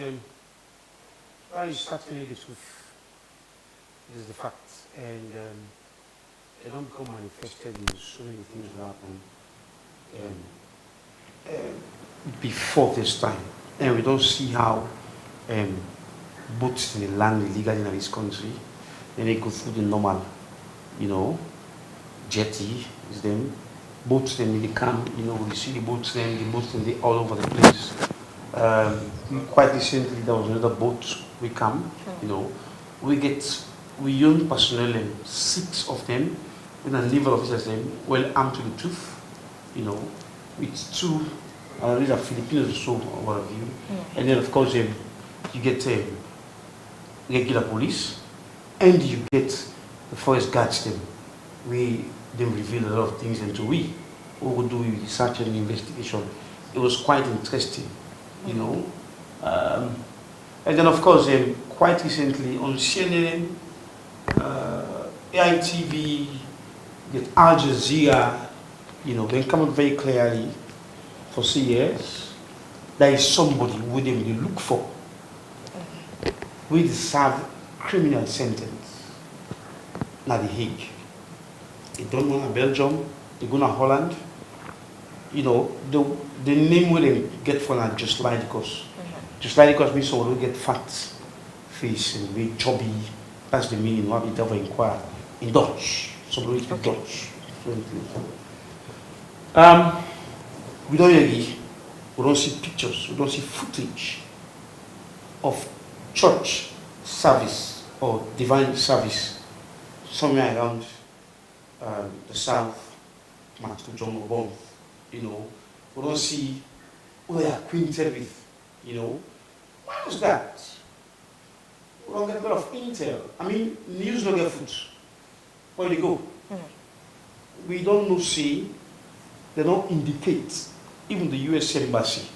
That is certainly the truth. It is the fact. And they don't become manifested in so many things that happen before this time. And we don't see how boats in the land illegally in this country, then they go through the normal, jetty is them. Boats then they come, we see the boats then they all over the place. Quite recently there was another boat we come, we get we young personnel, 6 of them, with a naval officers, well armed to the tooth, you know, with 2, these are Filipinos or so, what have you. And then, of course, you get regular police, and you get the forest guards. We reveal a lot of things, and we would do research and investigation. It was quite interesting, you know. And then, of course, quite recently on CNN, AITV, Al Jazeera, you know, they come out very clearly for years. There is somebody with them they look for. We serve criminal sentence. Now the Hague. They don't go to Belgium, they go to Holland. You know, the name where they get for that just like because. Just like because means someone will get fat face and very chubby. That's the meaning what we never inquire. In Dutch. Somebody speak Dutch. We don't agree. We don't see pictures, we don't see footage of church service or divine service somewhere around the south, you know. We don't see who they are acquainted with, you know. Why is that? We don't get a lot of intel. I mean, news don't get food. Where they go? We don't know, see, they don't indicate, even the US Embassy.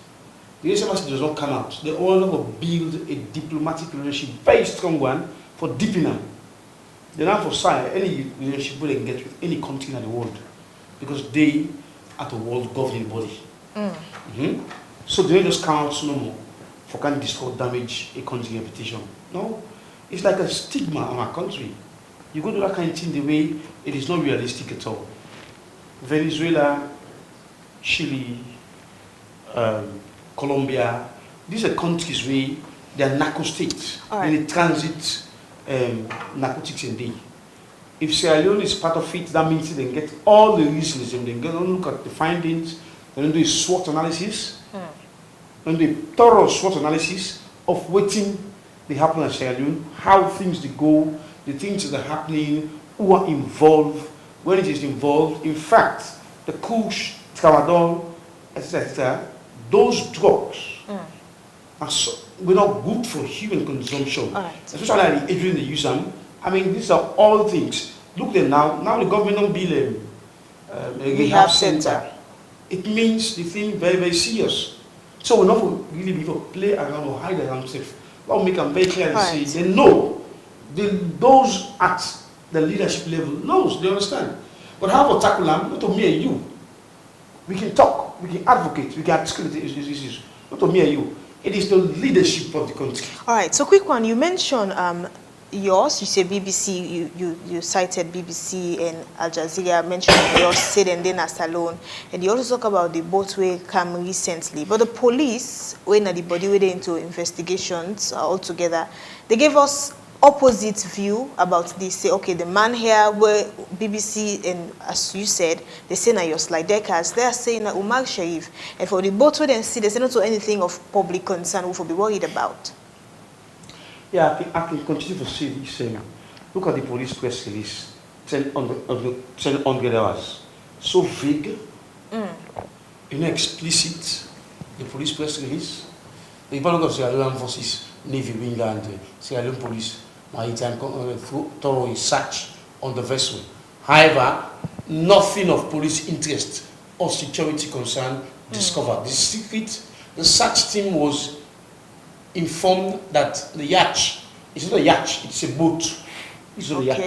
The US Embassy does not come out. They all have to build a diplomatic relationship, very strong one, for deepening them. They don't foresee any relationship they can get with any country in the world, because they are the world governing body. So they don't just come out no more for can destroy, damage a country's reputation. No, it's like a stigma on our country. You go to that kind of thing the way it is not realistic at all. Venezuela, Chile, Colombia, these are countries where they are narco states. And they transit narcotics in there. If Sierra Leone is part of it, that means they can get all the reasons, and they can look at the findings, then do a SWOT analysis, and do a thorough SWOT analysis of what they happen in Sierra Leone, how things they go, the things that are happening, who are involved, when it is involved. In fact, the kush, tramadol, etc., those drugs are we're not good for human consumption. Especially at the age when they use them. I mean, these are all things. Look at now. Now the government don't build a rehab center. It means the thing very, very serious. So we're not really be able to play around or hide around stuff. I'll make them very clear and say they know. Those at the leadership level knows, they understand. But how about tackle them? Not to me and you. We can talk, we can advocate, we can articulate these issues. Not to me and you. It is the leadership of the country. All right, so quick one. You mentioned yours. You say BBC. You cited BBC and Al Jazeera. Mentioned yours, said and then Salone. And you also talk about the boat where came recently. But the police, when the body went into investigations altogether, they gave us opposite view about this. Say, okay, the man here where BBC and as you said, they say na your slide deckers, they are saying that Umar Sharif. And for the boat where they see, they say not to anything of public concern we will be worried about. Yeah, I can continue to see this. Look at the police press release, 10 hours. So vague, explicit, the police press release. The Department of Sierra Leone Forces, Navy, Wing, and Sierra Leone Police, Maritime, thorough search on the vessel. However, nothing of police interest or security concern discovered. The secret, the search team was informed that the yacht, it's not a yacht, it's a boat. It's not a yacht,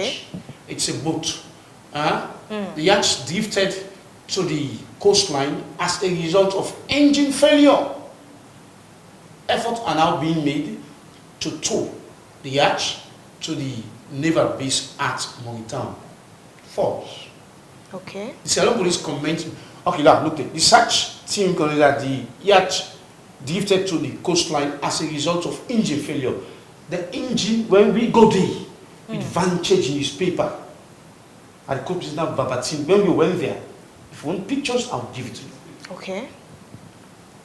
it's a boat. The yacht drifted to the coastline as a result of engine failure. Efforts are now being made to tow the yacht to the naval base at Mauritania Falls. Okay. The Sierra Leone police comment. Okay, now look at the search team concluded that the yacht drifted to the coastline as a result of engine failure. The engine, when we go there, it vanished in newspaper. I could present that verbatim. When we went there, if you want pictures, I'll give it to you. Okay.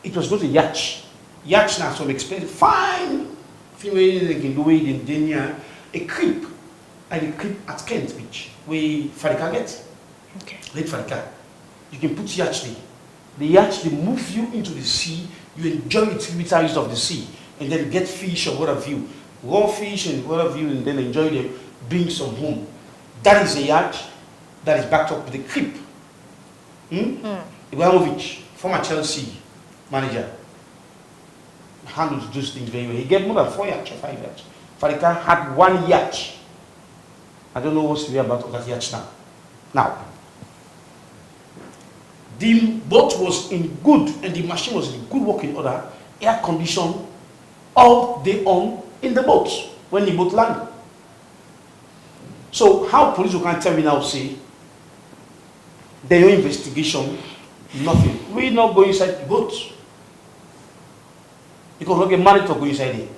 It was not a yacht. Yachts now some expensive, fine female they can do it in Denia, a creep and the crib at Kent Beach, where Farika gets. Okay. Lake Farika. You can put yacht there. The yacht, they move you into the sea, you enjoy the tributaries of the sea, and then get fish or what have you. Raw fish and what have you, and then enjoy them, bring some home. That is a yacht that is backed up with a crib. Ibrahimovic, former Chelsea manager, handles those things very well. He gave more than 4 yachts or 5 yachts. Farika had 1 yacht. I don't know what's to be about that yacht now. Now, the boat was in good, and the machine was in good working order, air conditioned all day on in the boat when the boat landed. So how police can tell me now, say, their investigation, nothing. We not go inside the boat. Because we get married to go inside there.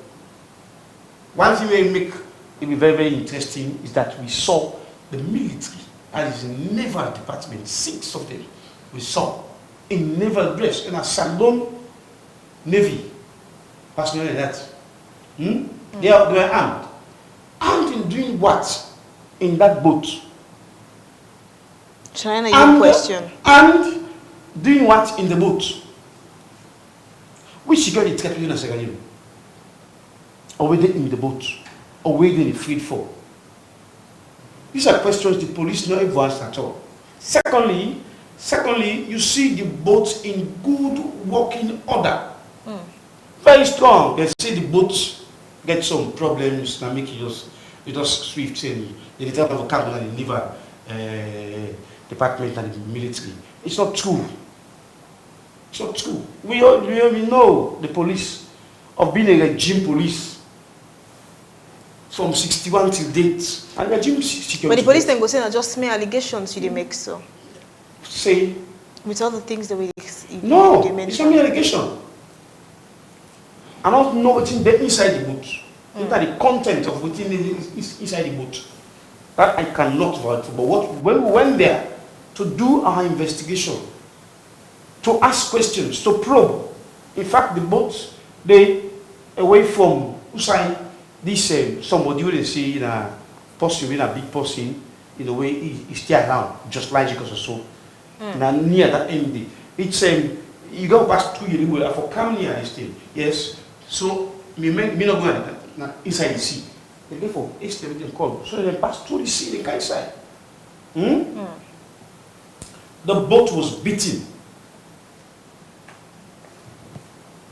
One thing we make it be very, very interesting is that we saw the military, and it's in naval department, 6 of them, we saw in naval dress, in a Salon Navy personnel like that. They were armed. Armed in doing what in that boat? China, your question. And doing what in the boat? Which security threat within a second? Or were they in the boat? Or were they in the field for? These are questions the police never answer at all. Secondly, you see the boat in good working order. Very strong. They say the boat get some problems that make you just swift and they tell them to come and the naval department and the military. It's not true. It's not true. We know the police of being a regime police from 61 till date. And regime security. But the police then go say just mere allegations you make so. Say with all the things that we no, it's not mere allegation. I don't know what's in the inside the boat. Look at the content of what's inside the boat. That I cannot vouch for. But when we went there to do our investigation, to ask questions, to probe. In fact, the boat, they away from Usai, this somebody who they see in a person, in a big person, in a way he's still around, just like because or so. Now near that end, it's you go past 2 years for coming near this thing. Yes. So me not going inside the sea. They go for everything called. So they pass through the sea, they go inside. The boat was beaten.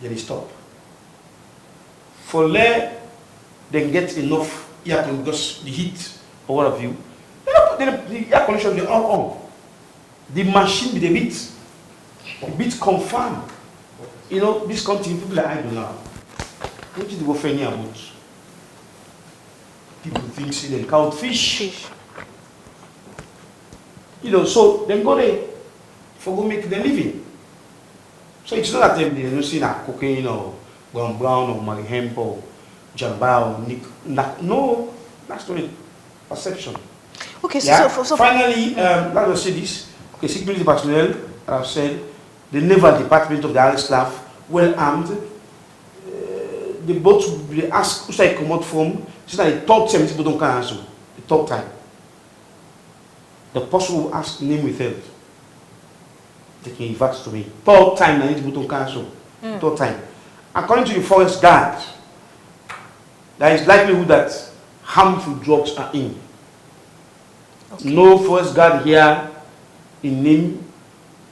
Then they stop. For there, they get enough air conditioning because the heat or what have you. The air conditioning they all on. The machine with the beat confirmed. You know, this country people are idle now. What is the warfare about? People think they count fish. You know, so then go there for go make their living. So it's not that they don't see cocaine or brown or Mary hemp or jamba or no, that's not it. Perception. Okay, yeah? so finally, let us say this. Okay, security personnel, I've said, the naval department of the Irish staff, well armed. The boat will be asked who should I come out from. So that the third time people don't answer. The third time. The person will ask name withheld. They can revert to me. Third time I need people don't answer. Third time. According to the forest guard, there is likelihood that harmful drugs are in. Okay. No forest guard here in name,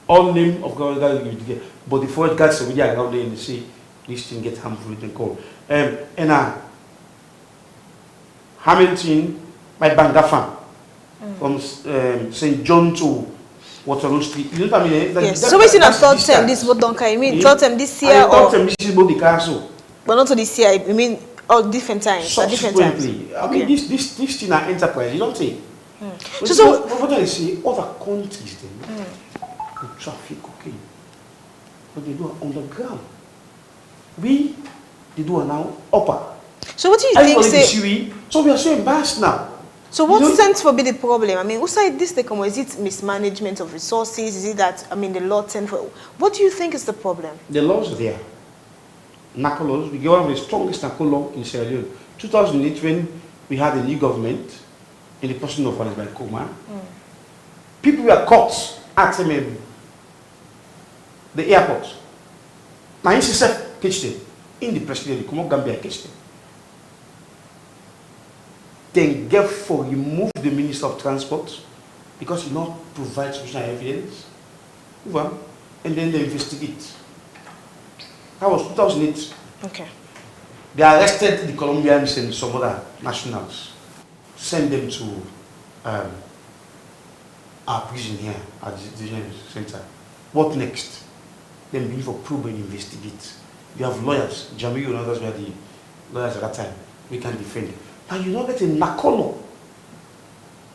all name of God guard will be together. But the forest guards are really around there and they say this thing gets harmful, it can call. Hamilton, my Bangafa, from St. John to Waterloo Street. You know what I mean? Yes. So we see not third term this boat don't you mean third term this year or third term this is both the castle. But not to this year, I mean all different times. At different times. I mean this thing are enterprise, you don't say. So what I say, other countries they traffic cocaine. But they do it underground. They do it now upper. So what do you think say? So we are so embarrassed now. So what sense for be the problem? I mean, who side this they come? Is it mismanagement of resources? Is it that the law tend for? What do you think is the problem? The laws are there. NACO laws. We get one of the strongest NACO law in Sierra Leone. 2008, when we had a new government, in the person of Wallace by Kuma. People were caught at the airport. Now, NCSF catch them in the president, the Kuma Gambia catch them. Then therefore remove the Minister of Transport because he not provide sufficient evidence. And then they investigate. That was 2008. Okay. They arrested the Colombians and some other nationals, sent them to our prison here at the detention center. What next? Then begin for probe and investigate. You have lawyers, Jamil and others were the lawyers at that time. We can defend. Now you don't get a NACOLO.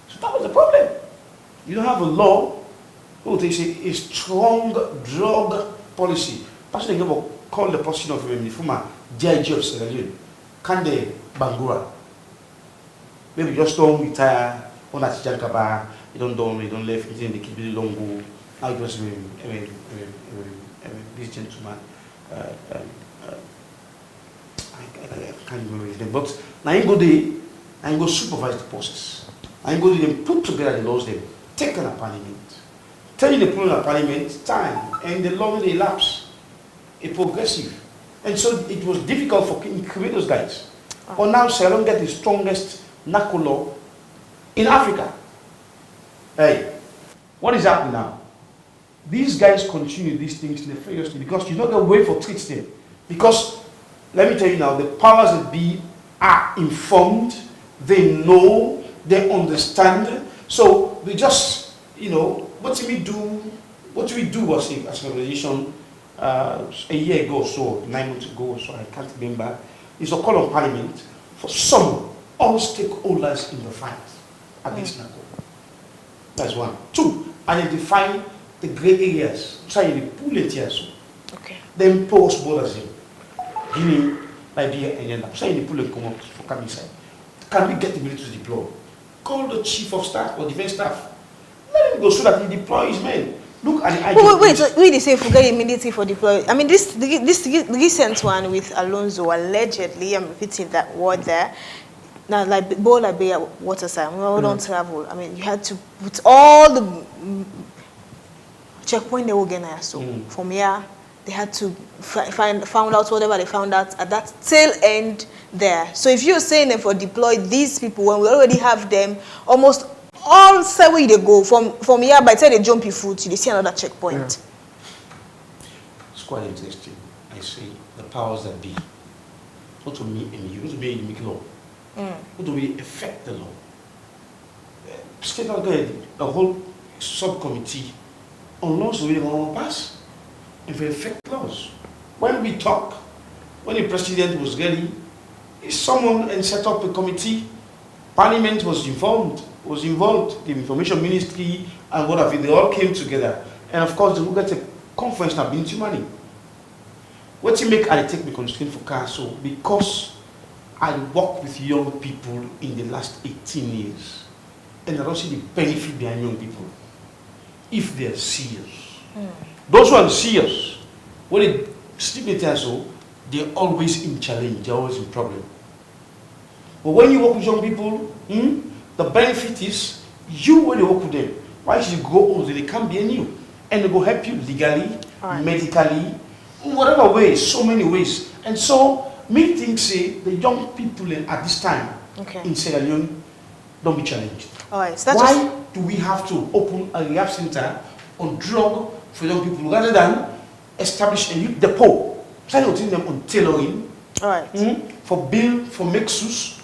So that was the problem. You don't have a law. What they say a strong drug policy. That's what they call the position of the former DIG of Sierra Leone, Kande Bangura. Maybe just don't retire on that Jankaba, you don't left, you didn't keep it long go. Now it was this gentleman. I can't remember his name, but now you go there and you go supervise the process. And you go to them, put together the laws, them, take on a parliament. Tell you the problem of parliament, time, and the law will elapse. A progressive. And so it was difficult for create those guys. But now Sierra Leone get the strongest narco law in Africa. Hey, what is happening now? These guys continue these things nefariously because you don't get way for treats them. Because let me tell you now, the powers that be are informed, they know, they understand. So we just, what do we do as an organization? A year ago or so, 9 months ago or so, I can't remember, is a call on parliament for all stakeholders in the fight against narco. That's one. Two, identify the grey areas, try to pull it here. Okay. Then post borders in Guinea, Liberia, and then try to pull it come up for coming side. Can we get the military to deploy? Call the chief of staff or defense staff. Let him go so that he deploy his men. Look at the wait, they say forget immediately for deploy. I mean, this recent one with Alonso, allegedly, I'm repeating that word there. Now, like Liberia waterside, we don't travel. I mean, you had to put all the checkpoint they were getting. So from here, they had to found out whatever they found out at that tail end there. So if you're saying them for deploy these people when we already have them almost all side where they go from here, by the time they jump your foot, you see another checkpoint. Yeah. It's quite interesting. I see the powers that be. Not to me and you, not to me and make law. Not to me affect the law. State government, the whole subcommittee on laws we want to pass and will affect laws. When we talk, when the president was ready, someone and set up a committee. Parliament was involved, the information ministry and what have you, they all came together. And of course, they will get a conference now, being too money. What you make I take me constraint for council because I work with young people in the last 18 years. And I don't see the benefit behind young people if they're serious. Those who are serious, when they sleep in the they're always in challenge, they're always in problem. But when you work with young people, the benefit is you when you work with them. Why should you go older? They can't be new. And they will help you legally, medically, whatever ways, so many ways. And so, me think say the young people at this time in Sierra Leone don't be challenged. So why do we have to open a rehab center on drug for young people rather than establish a youth depot? Try to train them on tailoring, for bill, for mixus,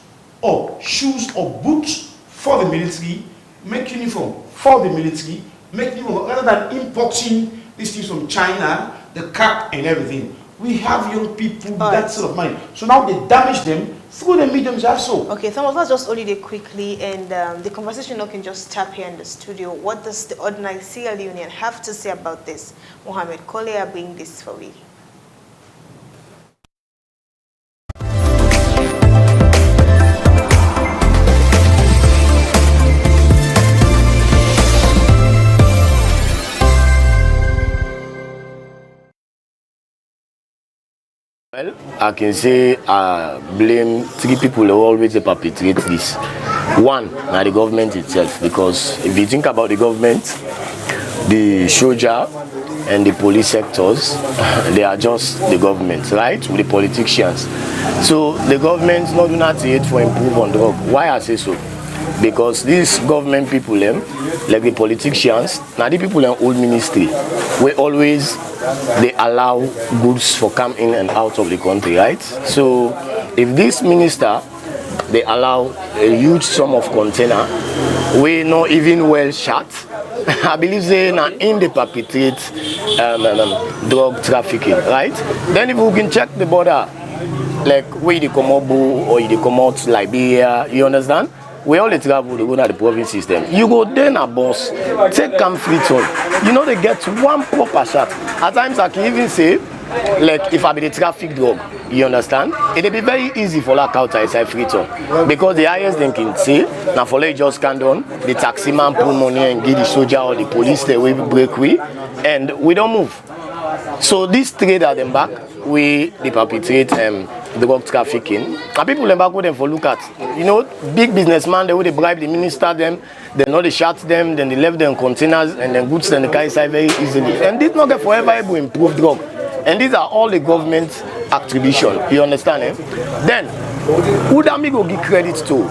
or shoes or boots for the military, make uniform for the military, make uniform rather than importing these things from China, the cap and everything. We have young people with that sort of mind. So now they damage them through the mediums also. Okay, some of us just holiday quickly and the conversation can just tap here in the studio. What does the ordinary Sierra Leonean have to say about this? Mohamed Kolea bring this for me. Well, I can say blame 3 people who always perpetrate this. One, now the government itself, because if you think about the government, the soldier and the police sectors, they are just the government, right? With the politicians. So the government not do not yet for improve on drug. Why I say so? Because these government people, like the politicians, now the people in old ministry, we always they allow goods for come in and out of the country, right? So if this minister they allow a huge sum of container, we not even well shut. I believe they now in the perpetrate drug trafficking, right? Then if we can check the border, like where they come out or they come out Liberia, you understand? We all travel to go to the province system. You go there na boss, take Camp Freetown. You know they get one proper shot. At times I can even say, like if I be the traffic drug, you understand? It'll be very easy for like out inside Freetown. Because the highest they can say, now for like just stand on, the taxi man put money and give the soldier or the police they will break we, and we don't move. So this trade at them back, we they perpetrate drug trafficking. And people them back with them for look at. You know, big businessmen, they would bribe the minister them, they know they shot them, then they left them containers and then goods then they carry inside very easily. And this not get forever able to improve drug. And these are all the government attribution. You understand? Then who that me go give credit to?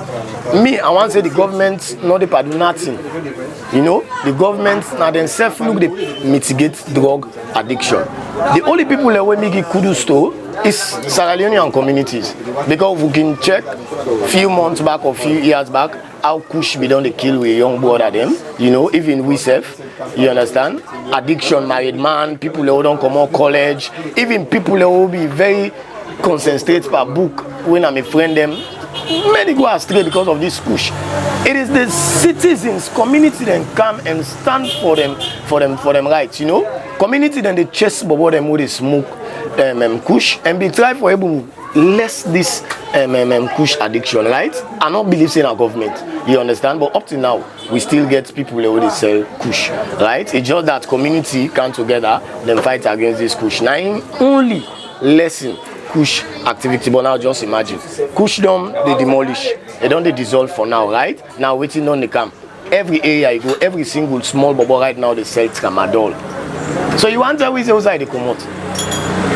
Me, I want to say the government not they do nothing. You know, the government now themselves look they mitigate drug addiction. The only people that will make it kudos to is Sierra Leonean communities, because we can check few months back or few years back how Kush be done the kill with young brother them, you know, even we self, you understand? Addiction, married man, people who don't come out college, even people who will be very concentrated per book when I'm a friend them, many go astray because of this Kush. It is the citizens, community then come and stand for them rights, you know? Community then they chase bobo them with they smoke Kush and be try for able less this Kush addiction, right? I not believe in our government, you understand? But up to now, we still get people who they sell Kush, right? It's just that community come together, then fight against this Kush. Now, only lessen Kush activity, but now just imagine. Kush them, they demolish, they don't they dissolve for now, right? Now waiting on the camp. Every area you go, every single small bubble right now, they sell tramadol. So you want to always outside they come out.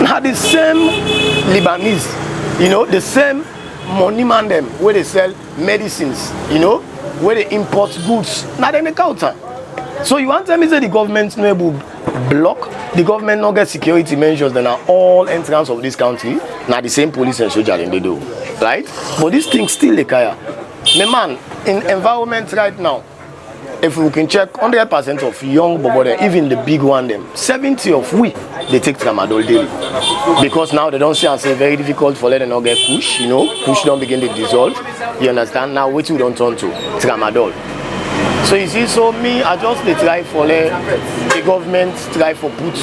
Now the same Lebanese, you know, the same money man them where they sell medicines, you know, where they import goods. Now then they counter. So you want to tell me that the government no able block, the government not get security measures, then are all entrance of this country. Now the same police and soldier they do, right? But this thing still they care. My man, in environment right now, if we can check 100% of young bobo, even the big one them, 70 of we they take tramadol daily. Because now they don't see and say very difficult for them not get push, you know, push don't begin to dissolve. You understand? Now what you don't turn to tramadol. So you see, so me I just they try for the government try for put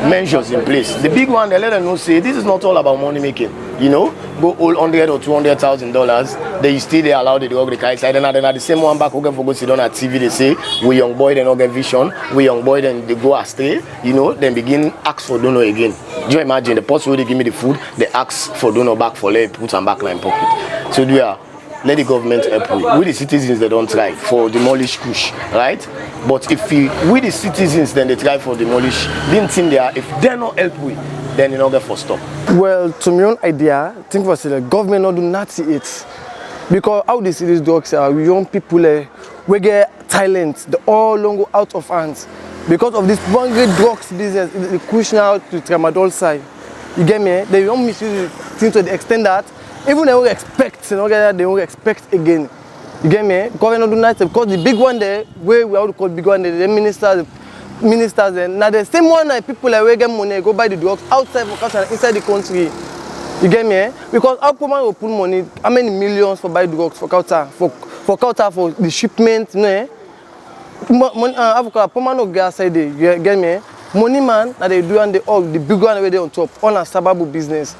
measures in place. The big one they let them know say this is not all about money making. You know, go all $100,000 or $200,000, they still they allow the drug the carry side, and then the same one back okay for go sit down at TV they say we young boy they not get vision, we young boy then they go astray, you know, then begin ask for donor again. Do you imagine the person who they give me the food, they ask for donor back for let put them back in pocket. So do you let the government help we the citizens they don't try for demolish Kush, right? But if we the citizens then they try for demolish, didn't think they are if they not help we, then you know get for stop. Well, to my own idea, I think for the government not do nothing it. Because how they see these drugs are young people we get talent, they all long go out of hands. Because of this one great drugs business, they push now to tramadol side. You get me? They don't misuse things to the extent that even they won't expect, you know, they won't expect again. You get me? Government do nothing because the big one there, where we have to call big one there, the ministers then now the same one people like get money go buy the drugs outside for cash and inside the country. You get me? Because how people will put money, how many millions for buy drugs for Kauta, for the shipment, you know? Money no get outside there, you get me? Money man that they do and they all the big one where they on top, on a sababu business.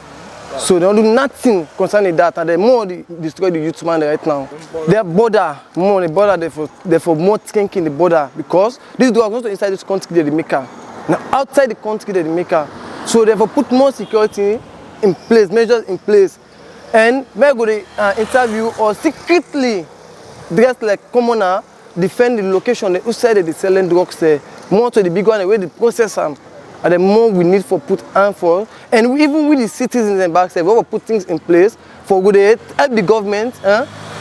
So they don't do nothing concerning that, and they more destroy the youth man right now. Their border, more the border, therefore more thinking the border because these drugs not inside this country they make. Now outside the country they make. So therefore put more security in place, measures in place. And may go to interview or secretly dressed like commoner, defend the location who said they selling drugs there. More to the big one where they process them. And the more we need for put hand for. And even with the citizens and back there, we will put things in place for good help the government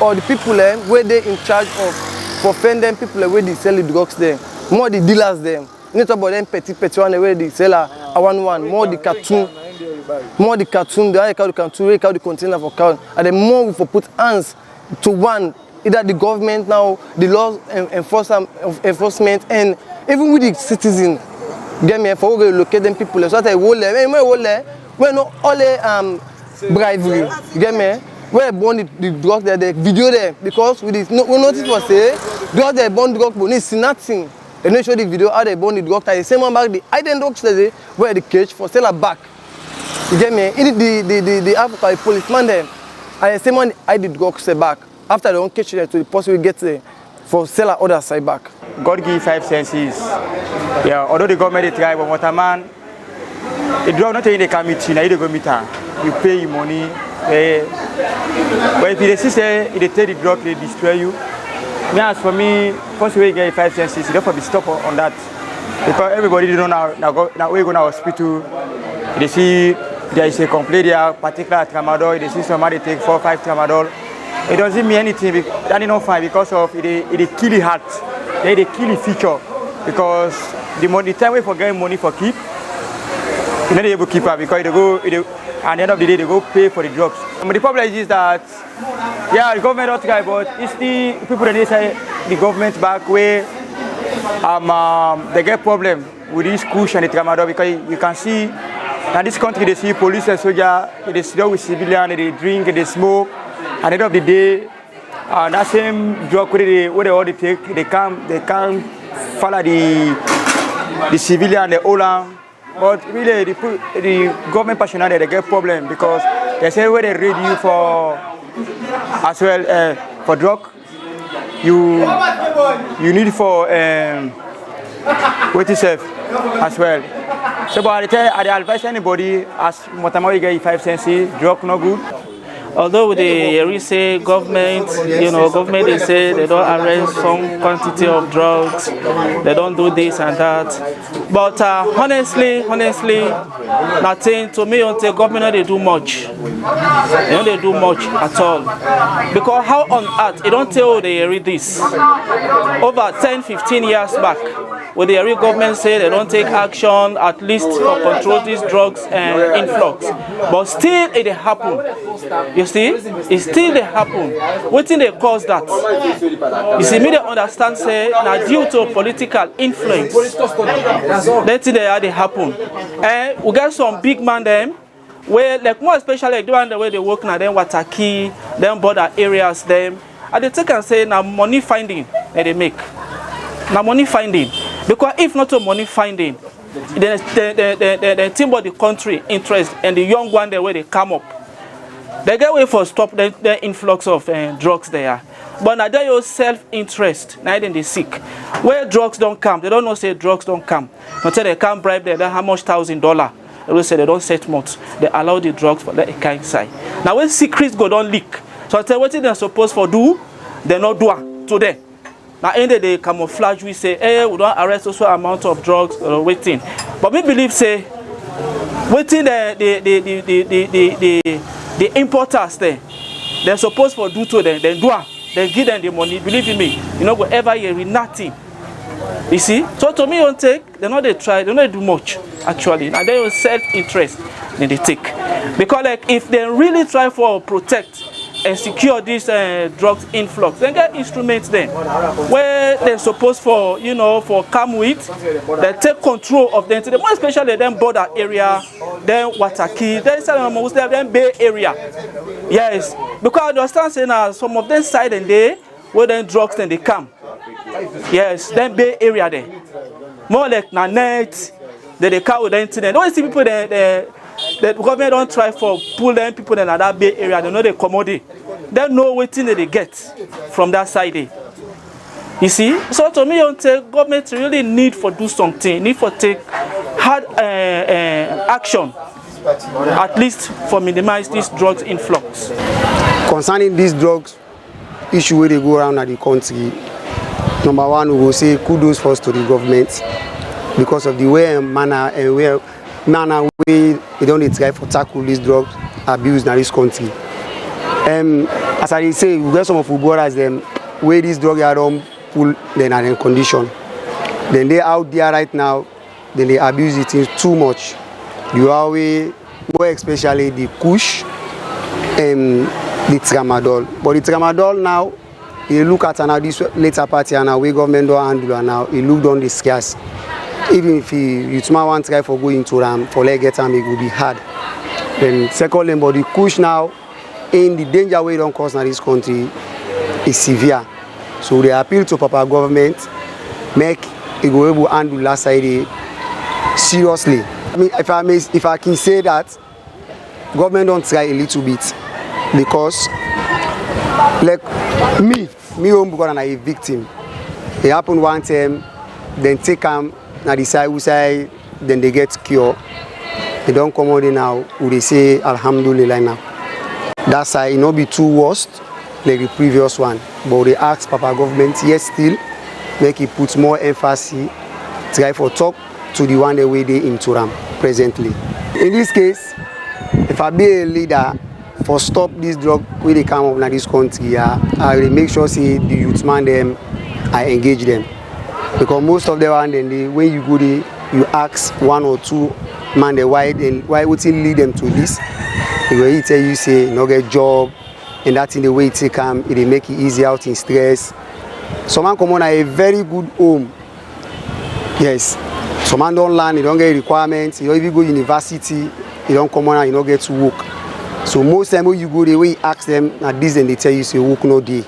or the people where they in charge of for fend them people where they sell the drugs there. More the dealers them. Not about them petty one where they sell a one. More the cartoon. More the cartoon, the cartoon, the container for car. And the more we for put hands to one, either the government now, the law enforcement, and even with the citizen. Get me for we locate them people. So that we're not all bribery. Get me? Where born the drug there, the video there, because we notice for say drug they born drug, but it's nothing. And they show the video how they born the drug. The same one back the hidden drugs there, where the cage for sell back. You get me? The African policeman there, and the same one hide the drugs back. After they don't catch them to the possible get there for sell other side back. God give 5 senses. Yeah, although the government they try, but what a man, the drug not only they can meet you, now you go meet her. You pay your money. But if they say they take the drug, they destroy you. As for me, first way you get 5 senses, you don't have to stop on that. Because everybody don't know now we go to hospital, they see there is a complaint there, particular tramadol, they see somebody take 4 or 5 tramadol. It doesn't mean anything, that is not fine because of it kill the heart, they kill the future. Because the time we for getting money for keep, you're not able to keep up because at the end of the day they go pay for the drugs. But the problem is that, yeah, the government don't try, but it's the people that they say the government back where they get problem with this push and the tramadol because you can see in this country they see police and soldiers, they sit with civilians, they drink, they smoke. At the end of the day, that same drug where they all they take, they can't follow the civilian, the Olam. But really, the government personnel they get problem because they say where they read you for as well for drug, you need for what is safe as well. So but I advise anybody as Motamawi get 5 senses, drug no good. Although they say government, government they say they don't arrest some quantity of drugs, they don't do this and that. But honestly, nothing to me until government they do much. They don't do much at all. Because how on earth, you don't tell they read this. Over 10-15 years back, when the area government say they don't take action at least for control these drugs influx. But still it happen. You see, it still happen. What thing they cause that? You see, me they understand say now due to political influence. That thing they happen. And we got some big man them where like more especially like the way they work now them Wataki, them border areas them. And they take and say now money finding that they make. Now money finding. Because if not a money finding, then the team of the country interest and the young one the way they come up. They get way for stop the influx of drugs there. But now they your self-interest, now then they seek. Where drugs don't come, they don't know say drugs don't come. Until they can't bribe them, how much $1,000. They will say they don't set much. They allow the drugs for the kind side. Now when secrets go don't leak. So I tell what they're supposed to do, they not do today. Now in the day camouflage we say, hey, we don't arrest also amount of drugs or waiting. But we believe say waiting the importers there, they're supposed to do to them, then do it. Then give them the money. Believe in me, you know, whatever you read nothing. You see? So to me, on take, they know they try, they don't do much actually. And they have self-interest, then they take. Because like if they really try for protect and secure this drugs influx, then get instruments then where they're supposed for, you know, for come with, they take control of them, more especially them border area, then Wataki, then Bay Area. Yes, because I understand saying some of them side and they where then drugs then they come. Yes, then Bay Area there. More like Nanette, they come with the internet. Don't see people there. The government don't try for pull them people in that Bay Area. They know they commodity. They know what thing they get from that side. You see? So to me, government really need for do something. Need for take hard action at least for minimize this drugs influx. Concerning these drugs issue where they go around at the country, number one, we will say kudos first to the government because of the way and manner way they don't try for tackle this drug abuse in this country. As I say, we get some of footballers them where these drugs are done pull then are in condition. Then they out there right now, then they abuse it too much. You are more especially the kush and the tramadol. But the tramadol now, you look at now this later party and now we government don't handle and now it look on the scarce. Even if you want to try for going to them for let get them, it will be hard. Then secondly, but the kush now in the danger way don't cause in this country is severe. So they appeal to Papa government, make it go able to handle last side seriously. I mean, if I can say that, government don't try a little bit because, like me home because I'm a victim. It happened one time, then take them, now decide who say, then they get cured. They don't come out now, who they say Alhamdulillah now. That's why it not be too worst like the previous one. But they ask Papa government, yes still, make it put more emphasis, try for talk to the one that way they into them presently. In this case, if I be a leader for stop this drug when they come up in this country, I will make sure see the youth man them, I engage them. Because most of them then when you go there, you ask one or two man why would it lead them to this? The way he tell you say no get job, and that's in the way it take them, it make it easy out in stress. Some man come on a very good home. Yes. Some man don't learn, you don't get requirements, you don't even go university, you don't come on and you don't get to work. So most time when you go there, when you ask them at this and they tell you say work no day.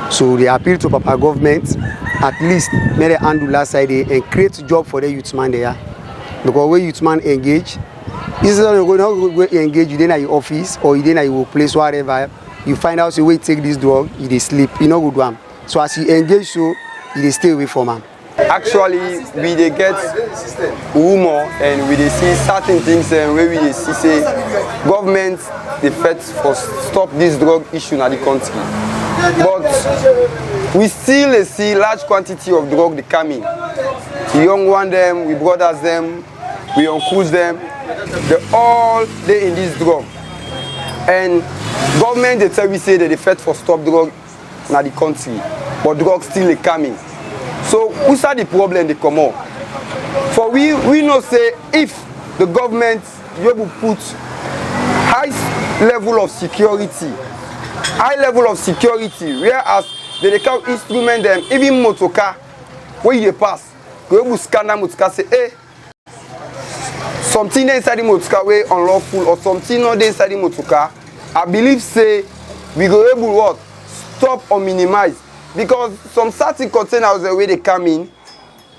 So they appeal to Papa government, at least make they handle last side and create a job for the youth man there. Because when youth man engage, instead of going to engage, you then at your office or you then at your workplace, whatever, you find out so when you take this drug, you dey sleep, you know good one. So as you engage, so you dey stay away from them. Actually, we dey get rumor and we dey see certain things where we dey see say government dey fight for stop this drug issue in the country. But we still see large quantity of drug dey come in. The young one them, we brothers them, we uncles them, they all dey in this drug. And government they tell we say that they fight for stop drug in the country, but drug still dey coming. So who's the problem they come on? For we know say if the government you able put high level of security, whereas they can instrument them, even motorcar, where you pass, go able scan that motorcar say, hey, something inside the motorcar way unlawful or something not inside the motorcar. I believe say we go able what stop or minimize. Because some certain containers the way they come in,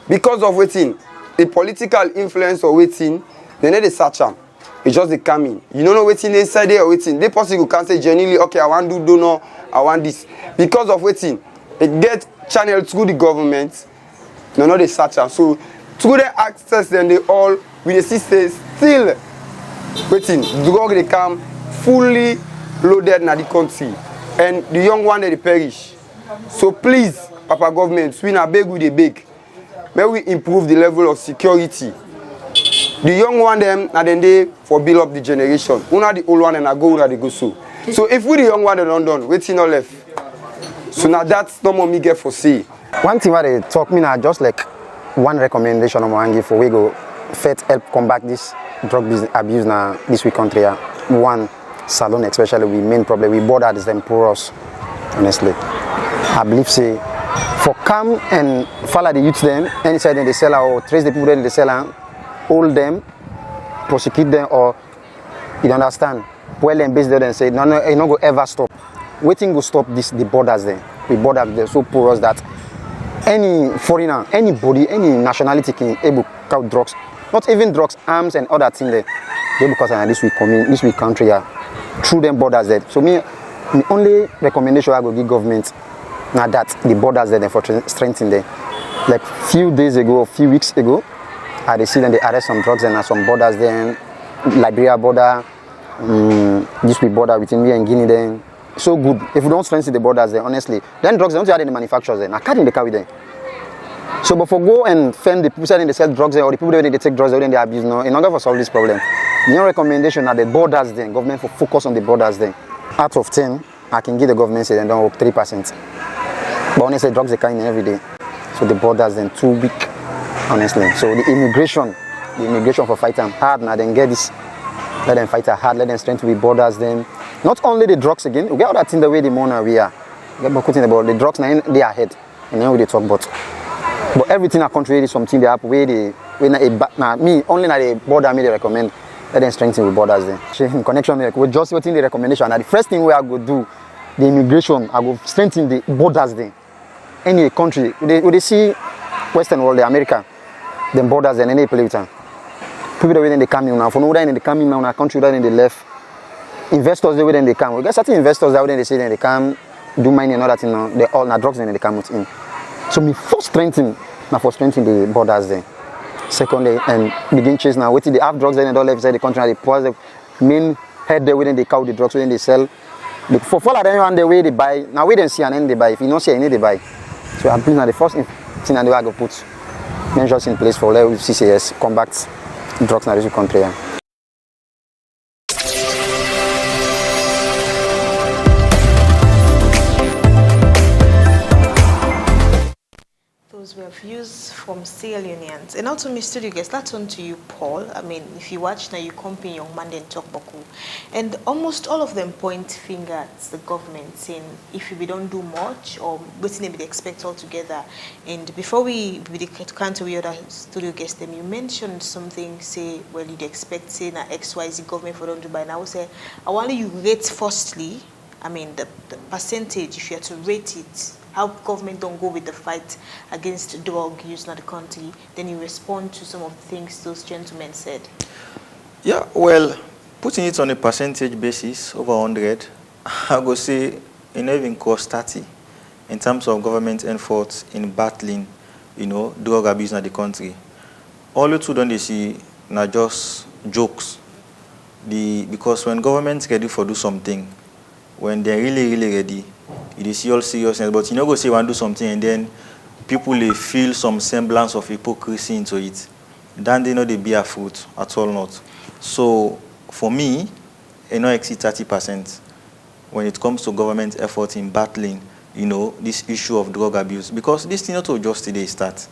because of waiting, the political influence or waiting, they need to search them. It's just they come in. You don't know waiting inside there or waiting. They possibly can say genuinely, okay, I want to do donor, I want this. Because of waiting, it get channeled through the government. No, they search them. So through the access, then they all with the system still waiting. Drug they come fully loaded in the country, and the young one they perish. So please, Papa government, we na beg with the beg. May we improve the level of security. The young one them na then they for build up the generation. Una the old one and I go where they go so. So if we the young one they don't done, waiting no left. So now that's no more me get for say. One thing where they talk me now just like one recommendation I'm gonna give for we go first help combat this drug business abuse now this week country. One salon especially we main problem we borders them porous, honestly. I believe say for come and follow the youth them inside they sell or trace the people that they sell and hold them, prosecute them or you understand well and base there and say no you not go ever stop. Waiting go stop this the borders there. The borders they're so porous that any foreigner, anybody, any nationality can able count drugs. Not even drugs, arms and other things there. They because this week country through them borders there. So me only recommendation I go give government now that the borders there for strengthening there. Like few days ago, few weeks ago, I see them they arrest some drugs and some borders there Liberia border, this we border between me and Guinea then. So good. If we don't strengthen the borders then, honestly, then drugs, they don't have any manufacturers then. I can't in the car with them. So, but for go and fend the people saying they sell drugs there, or the people that they take drugs there, they abuse, no, in order for solve this problem, your recommendation are the borders then, government for focus on the borders then. Out of 10, I can give the government say they don't hope 3%. But honestly, drugs are coming every day. So the borders then too weak, honestly. So the immigration for fight them hard now, then get this, let them fight hard, let them strengthen the borders then. Not only the drugs again, we get other things the way the money we are. We get putting about the drugs now they are ahead. And then we they talk about. But everything I country is something they have where they now me only na the border me they recommend let them strengthen with borders then. In connection with just waiting the recommendation. And the first thing we are go do the immigration, I go strengthen the borders then. Any country, they see Western world, the America, them borders then any play with them. People that they come in now, for no that they come in now in a country that they left. Investors they when they come. We got certain investors that when they say they come do mining and all that thing now, they all na drugs then they come with in. So me first strengthen the borders then. Secondly, and begin chase now. Waiting they have drugs then they don't live inside the country. They pour the main head there when they cow the drugs when they sell. For follow them on the way they buy. Now we don't see and then they buy. If you don't see any they buy. So I believe now the first thing that I go put measures in place for level CCS combat drugs in the country. We have views from Sierra Leoneans. And also, Mr. Studio guest, that's on to you, Paul. I mean, if you watch now, you compare Young Man and talk Boku. And almost all of them point finger at the government, saying if we don't do much or what's they expect altogether. And before we can't we other studio guests, them you mentioned something, say, well, you'd expect, say, na XYZ government for them to buy. Now, say, I want you rate firstly, I mean, the percentage, if you had to rate it, how government don't go with the fight against drug use in the country, then you respond to some of the things those gentlemen said. Yeah, well, putting it on a percentage basis, over 100, I would say it even cost 30 in terms of government efforts in battling, drug abuse in the country. All you two don't they see not just jokes. Because when government's ready for do something, when they're really, really ready, it is all seriousness, but you know go say you want to do something and then people they feel some semblance of hypocrisy into it. Then they know they bear fruit at all not. So for me, exceed 30% when it comes to government effort in battling, this issue of drug abuse. Because this thing not to just today start.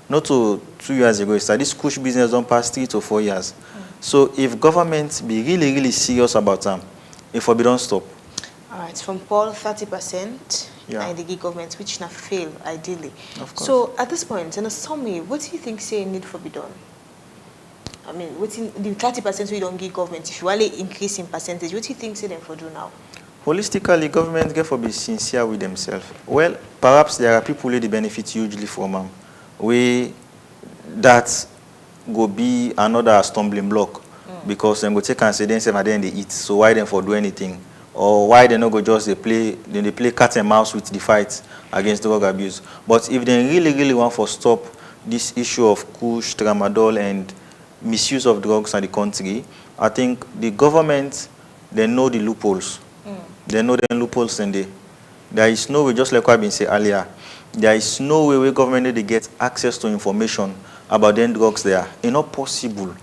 Not to 2 years ago it started. This kush business don't pass 3 to 4 years. So if government be really, really serious about them, if we don't stop. All right, from Paul, 30%, and the government, which not fail, ideally. Of course. So, at this point, in a summary, what do you think say need for be done? I mean, what in the 30% we don't give government, if you really increase in percentage, what do you think say them for do now? Holistically, government get for be sincere with themselves. Well, perhaps there are people who benefit hugely from them. That go be another stumbling block. Because them go take and say, then they eat. So why them for do anything? Or why they not go just they play cat and mouse with the fight against drug abuse. But if they really, really want to stop this issue of kush, tramadol, and misuse of drugs in the country, I think the government, they know the loopholes. They know the loopholes and there is no way, just like what I've been saying earlier, there is no way where government they get access to information about the drugs there. It's not possible.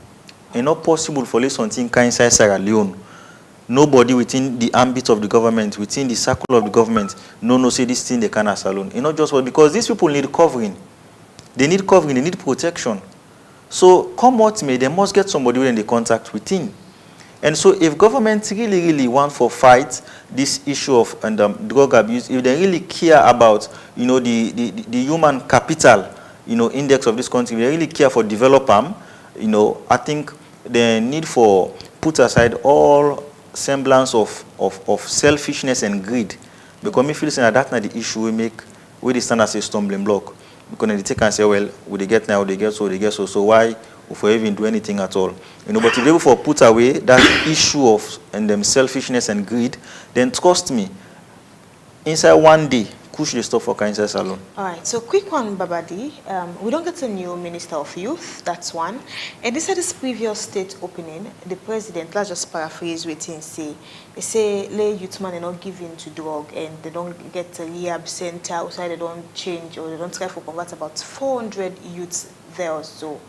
It's not possible for this something inside Sierra Leone. Nobody within the ambit of the government, within the circle of the government, say this thing they can as alone. It's not just because these people need covering. They need covering, they need protection. So come what may, they must get somebody when they contact within. And so if government really, really want to fight this issue of drug abuse, if they really care about, the human capital, index of this country, if they really care for development, I think they need for put aside all semblance of selfishness and greed. Because me feel that that's not the issue we make, we stand as a stumbling block. Because they take and say, well, will they get now, they get so. So why if we even do anything at all? But if they for put away that issue of selfishness and greed, then trust me, inside 1 day, push the stuff for inside salon. All right, so quick one, Babadi. We don't get a new Minister of Youth, that's one. And this at this previous state opening, the president, let's just paraphrase what he say. They say, lay youth man are not given to drug and they don't get a rehab center, outside they don't change or they don't try to convert about 400 youths there or so.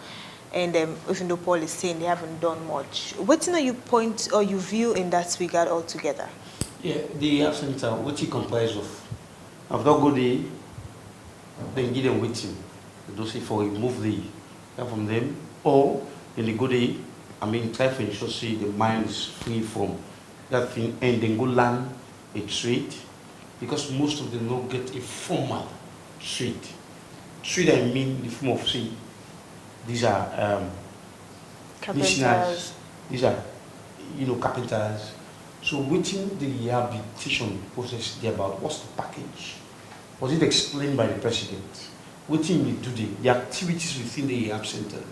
And even though Paul is saying they haven't done much. What are you point or you view in that regard altogether? Yeah, the rehab center, what it comprise of? After go there, then give them waiting. They don't say for remove the from them, or then they go there, I mean, try to ensure see the mind is free from that thing, and then go learn a trade, because most of them don't get a formal trade. Trade, I mean, the form of say, these are listeners, these are, carpenters. So within the rehabilitation process there about what's the package? Was it explained by the president? What do we do the activities within the rehab centers?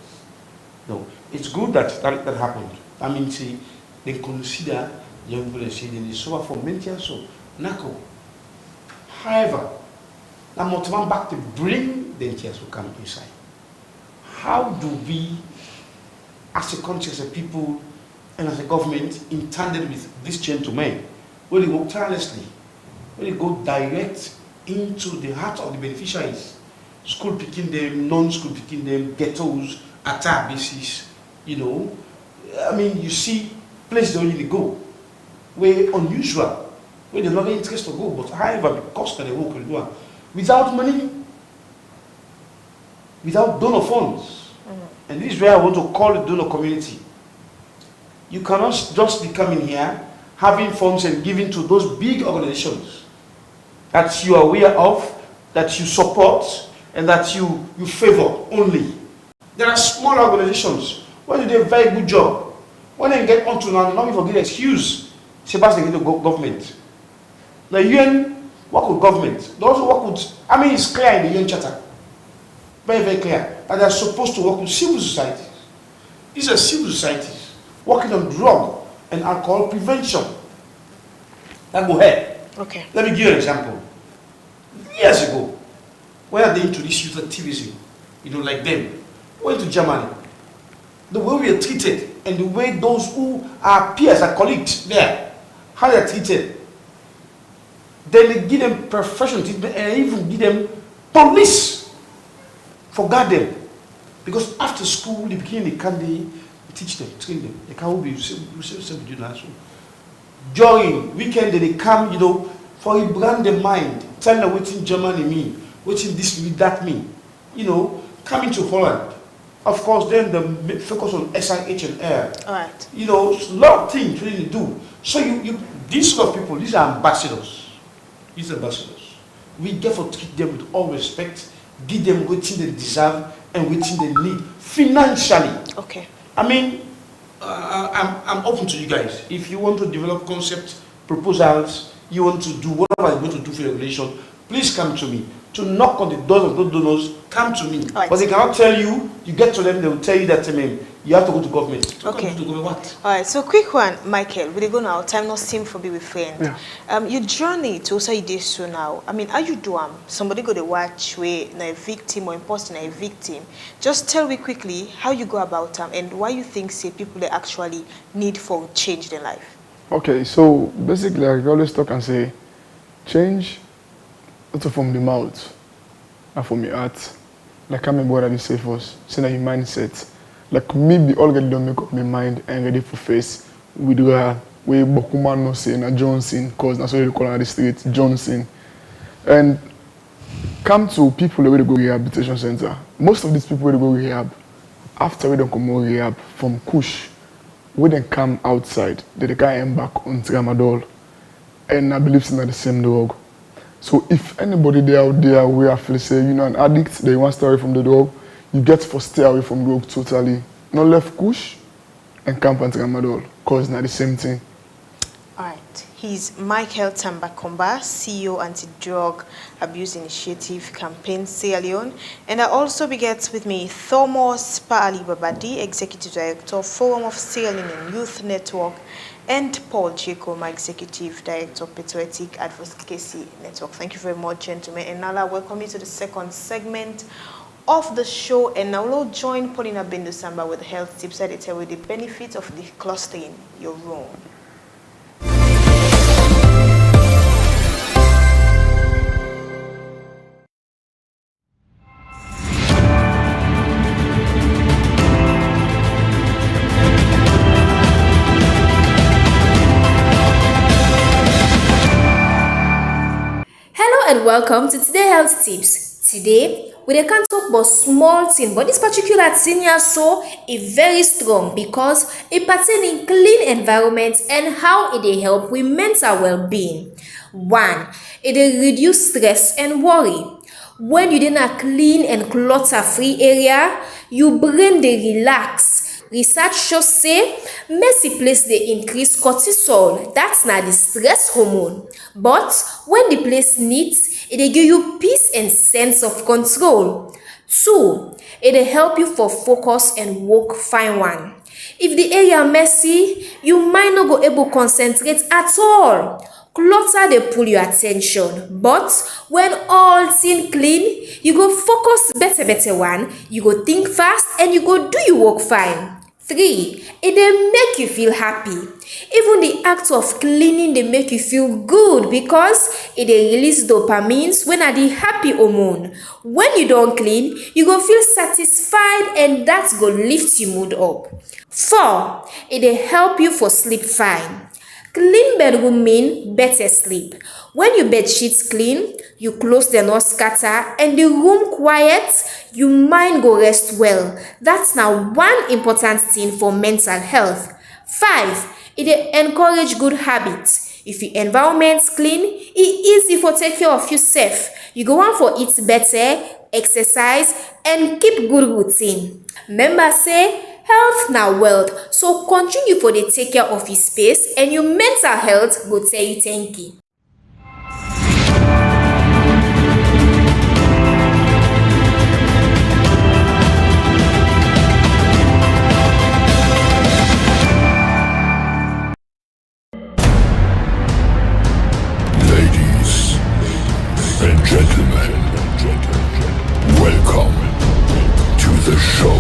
No, it's good that happened. I mean, see, they consider young people and say they suffer from mental so NACO. However, now motivate back to bring the NTS to come inside. How do we, as a country, as a people, and as a government, in tandem with these gentlemen, where they work tirelessly, where they go direct into the heart of the beneficiaries, school picking them, non-school picking them, ghettos, attack basis, I mean, you see places they only go, where unusual, where they're not interested to go, but however, because they work without money, without donor funds. And this is where I want to call the donor community. You cannot just be coming here, having funds and giving to those big organizations that you are aware of, that you support, and that you favor only. There are small organizations where they do a very good job. When they get onto now, not even get an excuse, Sebastian get the government. The UN work with government. They also work with, I mean, it's clear in the UN Charter. Very, very clear. That they are supposed to work with civil societies. These are civil societies working on drug and alcohol prevention. That go ahead. Okay. Let me give you an example. Years ago, when they introduced youth activism, like them, went to Germany. The way we are treated and the way those who are peers, are colleagues there, how they are treated. Then they give them professional treatment and even give them police for guard them. Because after school, they begin the candy, teach them, train them. They can't be during weekend they come, for a brand their mind, tell them what in Germany mean, what in this mean, that mean. Coming to Holland. Of course, then the focus on SIH and air. All right. A lot of things really do. So these sort of people, these are ambassadors. These ambassadors. We therefore treat them with all respect, give them what they deserve and what they need financially. Okay. I mean, I'm open to you guys. If you want to develop concept proposals, you want to do whatever I'm going to do for your relation, please come to me. To knock on the doors of those donors, come to me. Right. But they cannot tell you, you get to them, they will tell you that you have to go to government. Okay. To government what? All right, so quick one, Michael, we go now, time not seem for be with friend. Yeah. Your journey to also this so now, I mean, how you do somebody go to watch where a victim or imposter a victim. Just tell me quickly how you go about them and why you think say people they actually need for change their life. Okay, so basically I always talk and say change also from the mouth and from your heart. Like I remember what I say first, say that your mindset. Like maybe all get done make up my mind and ready for face with where Bokuma no say na Johnson, cause that's what they call on the street, Johnson. And come to people where they go rehabilitation center. Most of these people where they go rehab, after we don't come out rehab from Kush, when they come outside, they can't embark on tramadol. And I believe it's not the same drug. So if anybody there out there where I feel say an addict, they want to stay away from the drug, you get to stay away from drug totally. Not left Kush and camp and tramadol, because it's not the same thing. All right. He's Michael Tambakomba, CEO Anti-Drug Abuse Initiative Campaign Sierra Leone. And I also begets with me Thomas Pa Ali Babadi, Executive Director, Forum of Sierra Leone Youth Network, and Paul Chico, my Executive Director of Patriotic Advocacy Network. Thank you very much, gentlemen. And now I welcome you to the second segment of the show. And now we'll join Paulina Bendusamba with health tips that tell you the benefits of declustering your room. And welcome to today's health tips. Today, we can talk about small thing, but this particular thing here so is very strong because it pertains in clean environment and how it dey help with mental well-being. 1. It dey reduce stress and worry. When you in a clean and clutter-free area, your brain dey relax. Research shows say messy place dey increase cortisol, that's not the stress hormone. But when the place neat, it dey give you peace and sense of control. 2. It dey help you for focus and work fine one. If the area messy, you might not go able concentrate at all. Clutter dey pull your attention, but when all things clean, you go focus better one, you go think fast and you go do your work fine. 3. It dey make you feel happy. Even the act of cleaning dey make you feel good because it dey release dopamine when are the happy hormone. When you don't clean, you go feel satisfied and that go lift your mood up. 4. It dey help you for sleep fine. Clean bedroom mean better sleep. When your bed sheets clean, you close the no scatter and the room quiet, your mind go rest well. That's now one important thing for mental health. 5. It dey encourage good habits. If your environment's clean, it easy for take care of yourself. You go on for eat better, exercise, and keep good routine. Remember say, health na wealth, so continue for the take care of your space and your mental health go tell you thank you. Ladies and gentlemen, welcome to the show.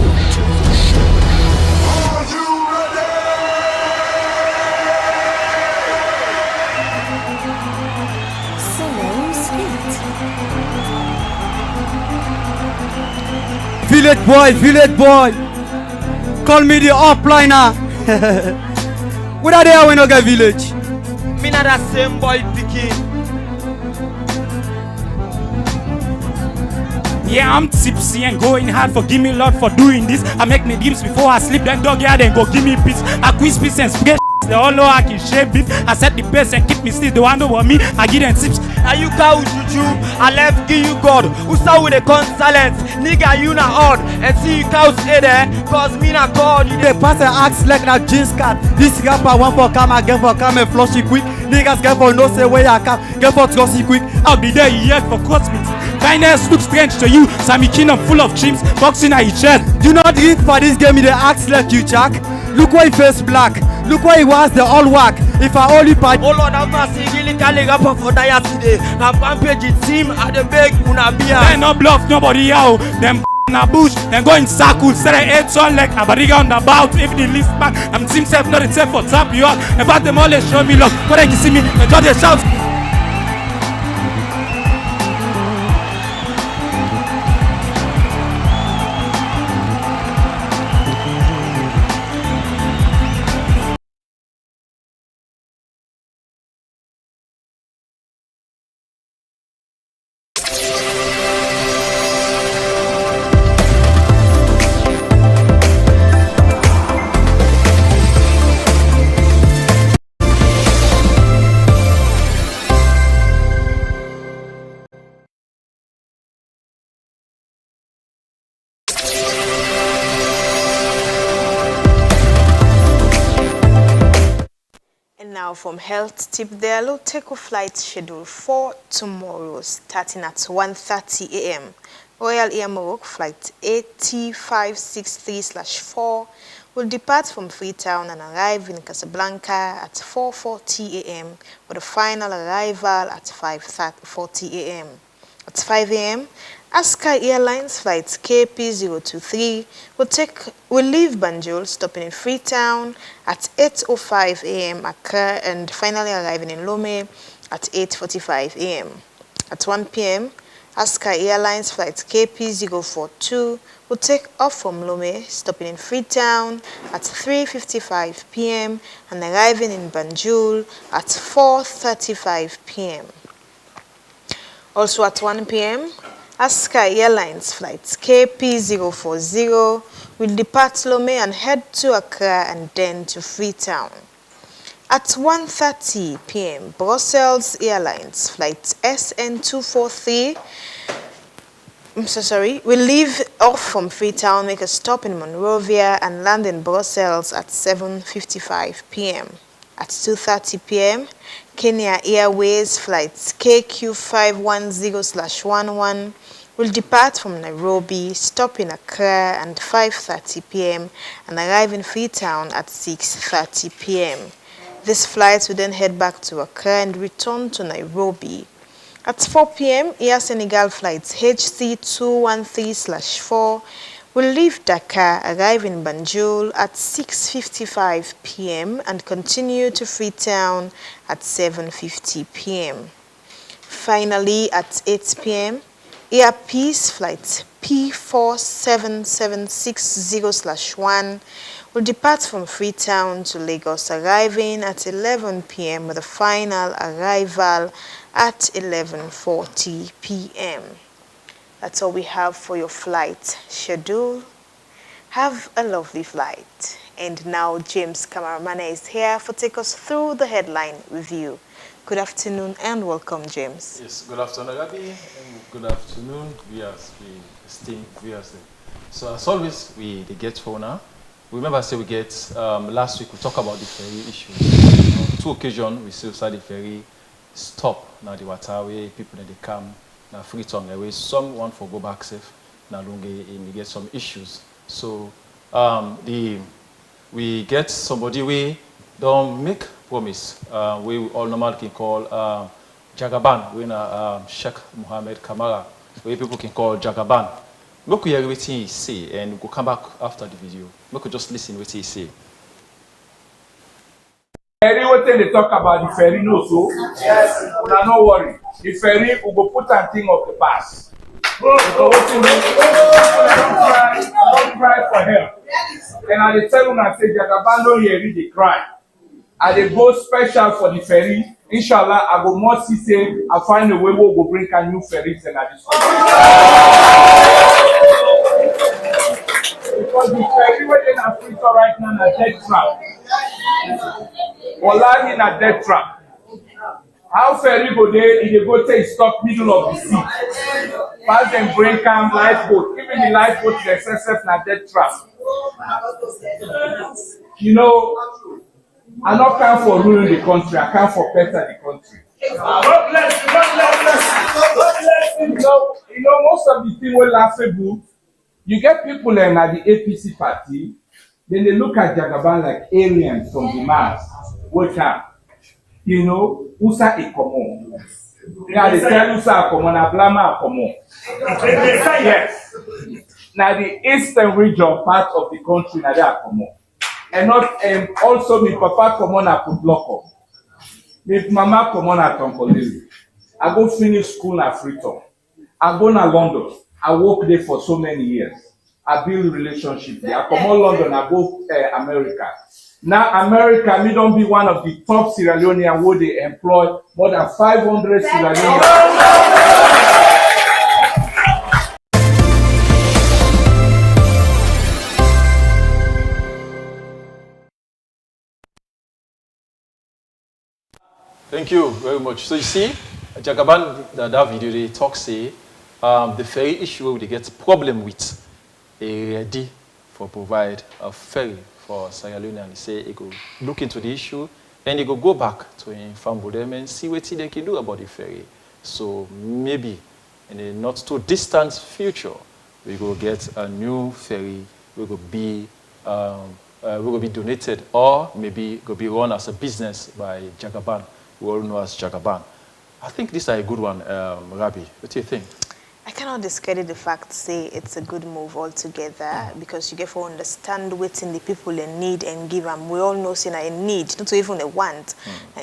Village boy, call me the upliner. What are they when I get village? Me not that same boy picking. Yeah, I'm tipsy and going hard. Forgive me, Lord, for doing this. I make me dreams before I sleep. Then dog yeah, then go give me peace. I quiz peace and spray. They all know I can shape it. I set the pace and keep me still. They want over me. I give them tips. Are you cow juju? I left give you God. Who saw with a con silence? Nigga, you na odd. And see you cows stay there. Cause me na God. You the pastor acts like na jeans cat. This rapper want for come, I get for come and flush it quick. Niggas get for no say where I come. Get for trust it quick. I'll be there yet for cosmetics. Kindness looks strange to you. Sammy Kingdom full of chimps. Boxing at his chest. Do not read for this game. They act like you jack. Look why he face black. Look why he was the all whack. If I only part. Oh Lord, have mercy. Really can't up for that today. Now Rampage team at the big Unabia. They no bluff nobody out. Them na bush. Then go in circles. Say they 8 son like a bariga on the bout. If they lift back, I'm team self not itself for tap you out. About them always show me love. When they see me, they got their shouts. Now from health tip there, we'll take a flight schedule for tomorrow starting at 1:30 a.m. Royal Air Maroc flight 8563/4 will depart from Freetown and arrive in Casablanca at 4:40 a.m. with a final arrival at 5:40 a.m. At 5 a.m., Aska Airlines flight KP023 will leave Banjul, stopping in Freetown at 8:05 a.m. Accra and finally arriving in Lomé at 8:45 a.m. At 1 p.m., Aska Airlines flight KP042 will take off from Lomé, stopping in Freetown at 3:55 p.m. and arriving in Banjul at 4:35 p.m. Also at 1 p.m., Aska Airlines flight KP040 will depart Lomé and head to Accra and then to Freetown. At 1:30 p.m., Brussels Airlines flight SN243 will leave off from Freetown, make a stop in Monrovia and land in Brussels at 7:55 p.m. At 2:30 p.m., Kenya Airways flight KQ510/11 will depart from Nairobi, stop in Accra at 5:30 p.m. and arrive in Freetown at 6:30 p.m. This flight will then head back to Accra and return to Nairobi. At 4 p.m., Air Senegal flight HC213/4 will leave Dakar, arrive in Banjul at 6:55 p.m. and continue to Freetown at 7:50 p.m. Finally, at 8 p.m., Air Peace flight P47760/1 will depart from Freetown to Lagos, arriving at 11 p.m. with a final arrival at 11:40 p.m. That's all we have for your flight schedule. Have a lovely flight. And now James Kamaramana is here to take us through the headline review. Good afternoon and welcome, James. Yes, good afternoon, Gabi, and good afternoon, viewers, esteemed viewers. So as always, we get for now. Remember, we get last week we talked about the ferry issue. On 2 occasions, we still saw the ferry stop. Now the waterway, people that they come, now Freetown away. Some want for go back safe. Now we get some issues. So we get somebody we don't make promise. We all normally can call Jagaban. We know Sheikh Mohammed Kamara. We people can call Jagaban. Look, we hear what he say, and we'll come back after the video. We could just listen what he say. Everything they talk about the ferry, no, so yes, no worry. The ferry will go put a thing of the past. Don't cry for help. And I tell you, I say, Jagaban don't hear the cry. I they go special for the ferry. Inshallah, I go more see say I find a way we will bring a new ferry and I just because the ferry we're in Africa right now is a dead trap. Wallahi in a dead trap. How ferry go there? If they go take stop middle of the sea. Pass them break camp lifeboat. Even the lifeboat the SSF na dead trap. You know, I not come for ruling the country, I come for better the country. God bless you, God bless you. You know, most of the things were laughable. You get people at the APC party, then they look at Jagaban like aliens from the Mars. What time? You know, Usa e common. Now they tell Usa a common, Ablama a common. Yes. Now the eastern region part of the country, now they are common. And not also my papa come on at Pudloko. My mama come on at Tonkolili. I go finish school at Freetown. I go to London. I work there for so many years. I build relationship there. I come on London, I go America. Now America, me don't be one of the top Sierra Leoneans where they employ more than 500 Sierra Leoneans. Thank you very much. So you see, Jagaban, that video, they talk say, the ferry issue they get problem with, they ready for provide a ferry for Sierra Leone, and they say they go look into the issue, and they go back to inform them and see what they can do about the ferry. So maybe in a not too distant future, we go get a new ferry, we go be will be donated or maybe will be run as a business by Jagaban, who all know as Jagaban. I think this is a good one, Rabi. What do you think? I cannot discredit the fact, say it's a good move altogether, because you get to understand what in the people in need and give them. We all know saying a need, not even a want.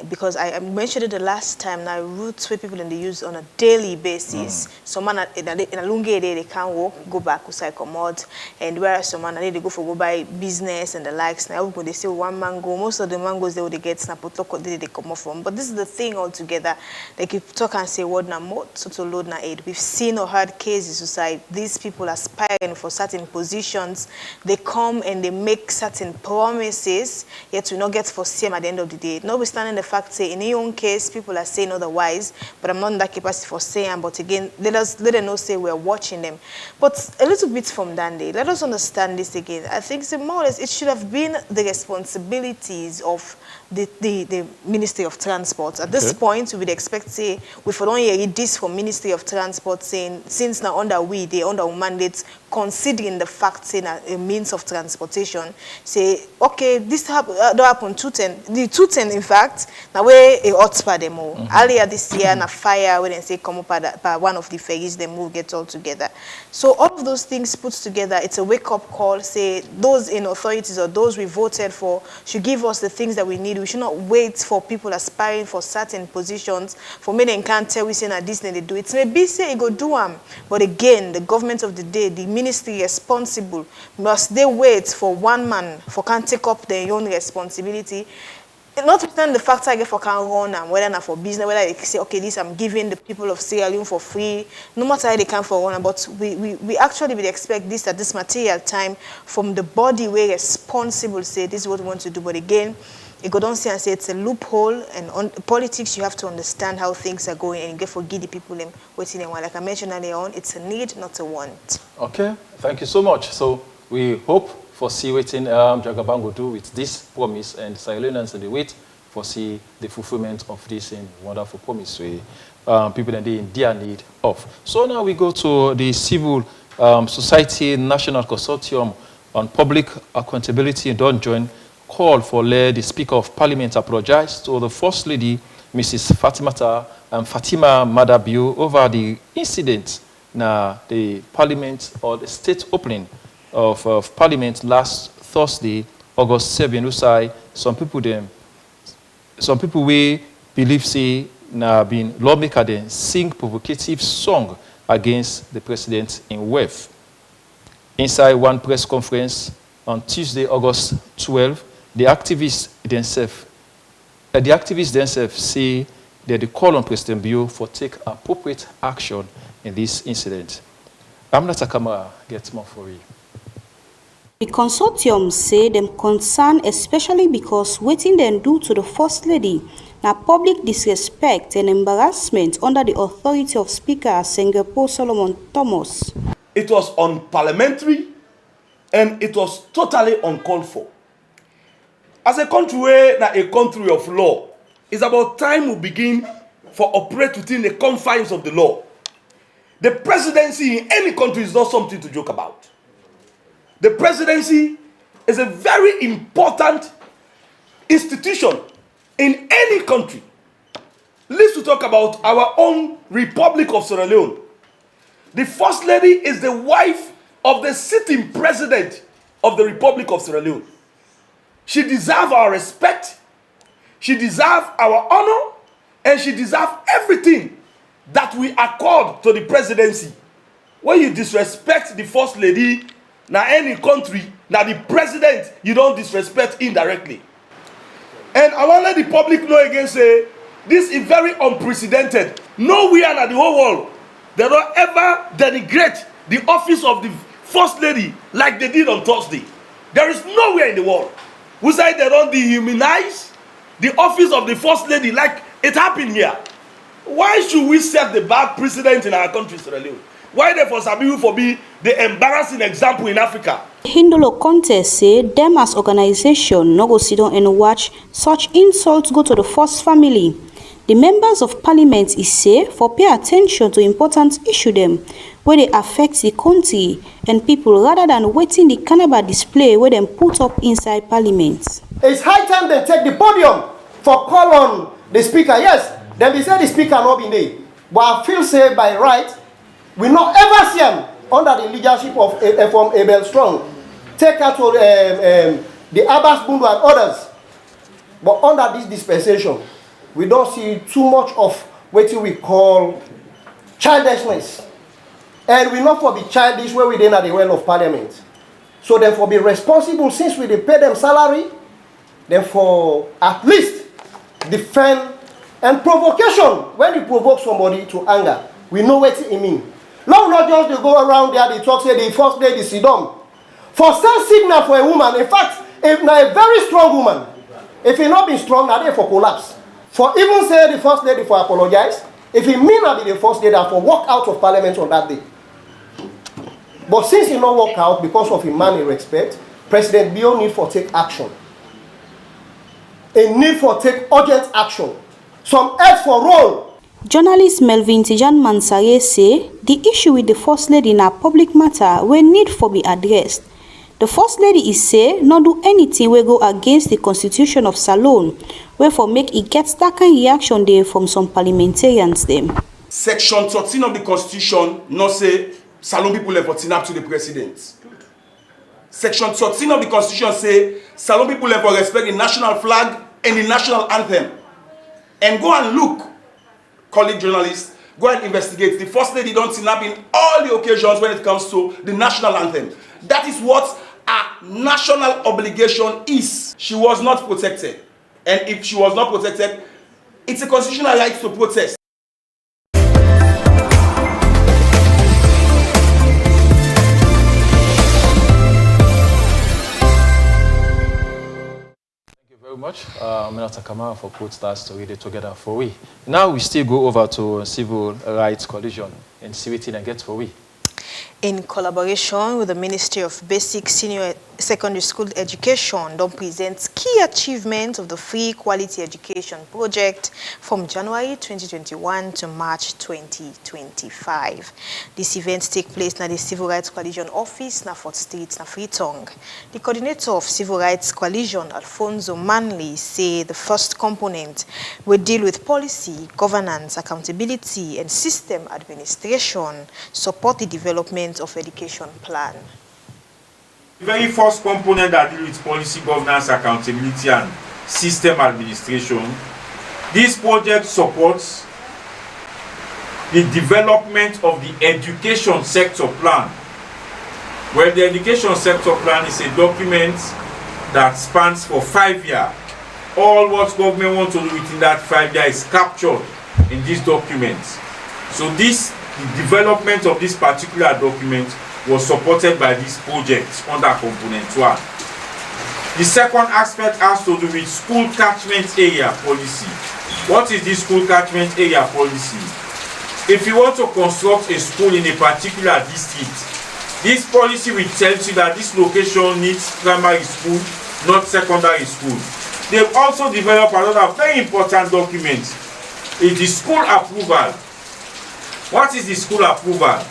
Because I mentioned it the last time, now roots where people in the use on a daily basis. Some man in a long day they can't walk, go back to come out, and whereas some man they go for go buy business and the likes. Now when they say one mango, most of the mangoes they get snapotoko they come off from. But this is the thing altogether. Like if talk and say word na more, so to load na aid. We've seen or hard cases society, these people aspiring for certain positions, they come and they make certain promises, yet we not get for same at the end of the day. Notwithstanding the fact, say in your own case, people are saying otherwise, but I'm not in that capacity for saying, but again, let them know say we're watching them. But a little bit from Dande, let us understand this again. I think more or less it should have been the responsibilities of the Ministry of Transport. At this point, we would expect, say, we don't hear this from Ministry of Transport saying, since now under they under mandates, considering the fact, saying a means of transportation, say, okay, this don't happen 210. The 210, in fact, now where a hotspot them all. Earlier this year, na fire when they say come up by one of the ferries, they move get all together. So all of those things put together, it's a wake-up call. Say those in authorities or those we voted for should give us the things that we need. We should not wait for people aspiring for certain positions. For me, they can't tell we say that this they do it. Maybe say you go do them, but again, the government of the day, the ministry responsible, must they wait for one man for can't take up their own responsibility? Notwithstanding the fact I get for can run and whether not for business, whether they say, okay, this I'm giving the people of Sierra Leone for free, no matter how they can for run, but we actually would expect this at this material time from the body where responsible say this is what we want to do. But again, you go down and say it's a loophole, and on politics you have to understand how things are going and you get for give the people them waiting and like I mentioned earlier on, it's a need, not a want. Okay, thank you so much. So we hope for see what Jagaban will do with this promise, and Sierra Leoneans and the wait for see the fulfillment of this wonderful promise we people in their need of. So now we go to the Civil Society National Consortium on Public Accountability. Don't join call for the Speaker of Parliament apologize to the First Lady, Mrs. Fatima Madabiu, over the incident na the Parliament or the state opening of Parliament last Thursday, August 7, who say some people we believe say na been lawmaker then sing provocative song against the president in WEF. Inside one press conference on Tuesday, August 12, the activists themselves say that they call on President Bio for take appropriate action in this incident. Amna Takamara gets more for you. The consortium say them concern especially because waiting them do to the First Lady now public disrespect and embarrassment under the authority of Speaker Sengepo Solomon Thomas. It was unparliamentary and it was totally uncalled for. As a country, a country of law, it's about time we begin for operate within the confines of the law. The presidency in any country is not something to joke about. The presidency is a very important institution in any country. Let's talk about our own Republic of Sierra Leone. The First Lady is the wife of the sitting president of the Republic of Sierra Leone. She deserves our respect, she deserves our honor, and she deserves everything that we accord to the presidency. When you disrespect the First Lady, now any country, now the president, you don't disrespect indirectly. And I want to let the public know again, say, this is very unprecedented. Nowhere in the whole world, they don't ever denigrate the office of the First Lady like they did on Thursday. There is nowhere in the world. We say they don't dehumanize the office of the First Lady like it happened here. Why should we set the bad precedent in our country, Sierra Leone? Why therefore Sabiu for be the embarrassing example in Africa? Hindolo Contest say them as organization no go sit down and watch such insults go to the First family. The members of parliament is say for pay attention to important issue them where they affect the country and people rather than waiting the carnival display where them put up inside parliament. It's high time they take the podium for call on the speaker. Yes, then they say the speaker not been there. But I feel say by right, we not ever see him under the leadership of from Abel Strong. Take out the Abbas Bundu and others. But under this dispensation, we don't see too much of what we call childishness. And we not for be childish where we did at the well of parliament. So therefore be responsible since we pay them salary, therefore at least defend and provocation. When you provoke somebody to anger, we know what it means. Long not just to go around there, they talk, say the first lady sit down. For send signal for a woman, in fact, if not a very strong woman, if he not be strong, now they for collapse. For even say the first lady for apologize, if he may not be the first lady, for walk out of parliament on that day. But since he not walk out because of his man in respect, President Bio need for take action. A need for take urgent action. Some else for role. Journalist Melvin Tijan Mansare say the issue with the First Lady in a public matter will need for be addressed. The First Lady is say not do anything will go against the constitution of Salone, wherefore make it get that kind of reaction there from some parliamentarians them. Section 13 of the Constitution not say Salone people have up to the president. Section 13 of the Constitution say Salone people have respect the national flag and the national anthem. And go and look, colleague journalists, go and investigate. The First Lady don't sit up in all the occasions when it comes to the national anthem. That is what a national obligation is. She was not protected. And if she was not protected, it's a constitutional right to protest. Much, Minata Kamara for put that story together for we. Now we still go over to Civil Rights Coalition and see what and get for we. In collaboration with the Ministry of Basic Senior Secondary School Education, don't present key achievements of the Free Quality Education Project from January 2021 to March 2025. This event takes place at the Civil Rights Coalition office, na Fort Street, na Freetong. The coordinator of Civil Rights Coalition, Alfonso Manley, say the first component will deal with policy, governance, accountability, and system administration, support the development of education plan. The very first component that deals with policy, governance, accountability, and system administration, this project supports the development of the education sector plan. Well, the education sector plan is a document that spans for 5 years. All what government wants to do within that 5 years is captured in this document. So the development of this particular document was supported by this project under component 1. The second aspect has to do with school catchment area policy. What is this school catchment area policy? If you want to construct a school in a particular district, this policy will tell you that this location needs primary school, not secondary school. They've also developed another very important document, is the school approval. What is the school approval?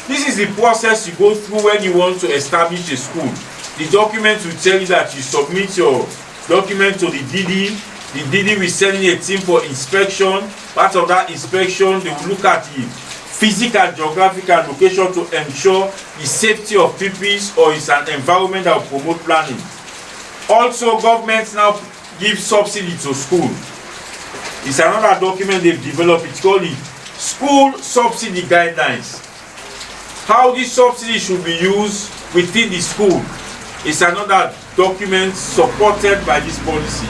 This is the process you go through when you want to establish a school. The document will tell you that you submit your document to the DD. The DD will send you a team for inspection. Part of that inspection, they will look at the physical, geographical location to ensure the safety of pupils or it's an environment that will promote planning. Also, government now gives subsidy to school. It's another document they've developed. It's called the School Subsidy Guidelines. How this subsidy should be used within the school is another document supported by this policy.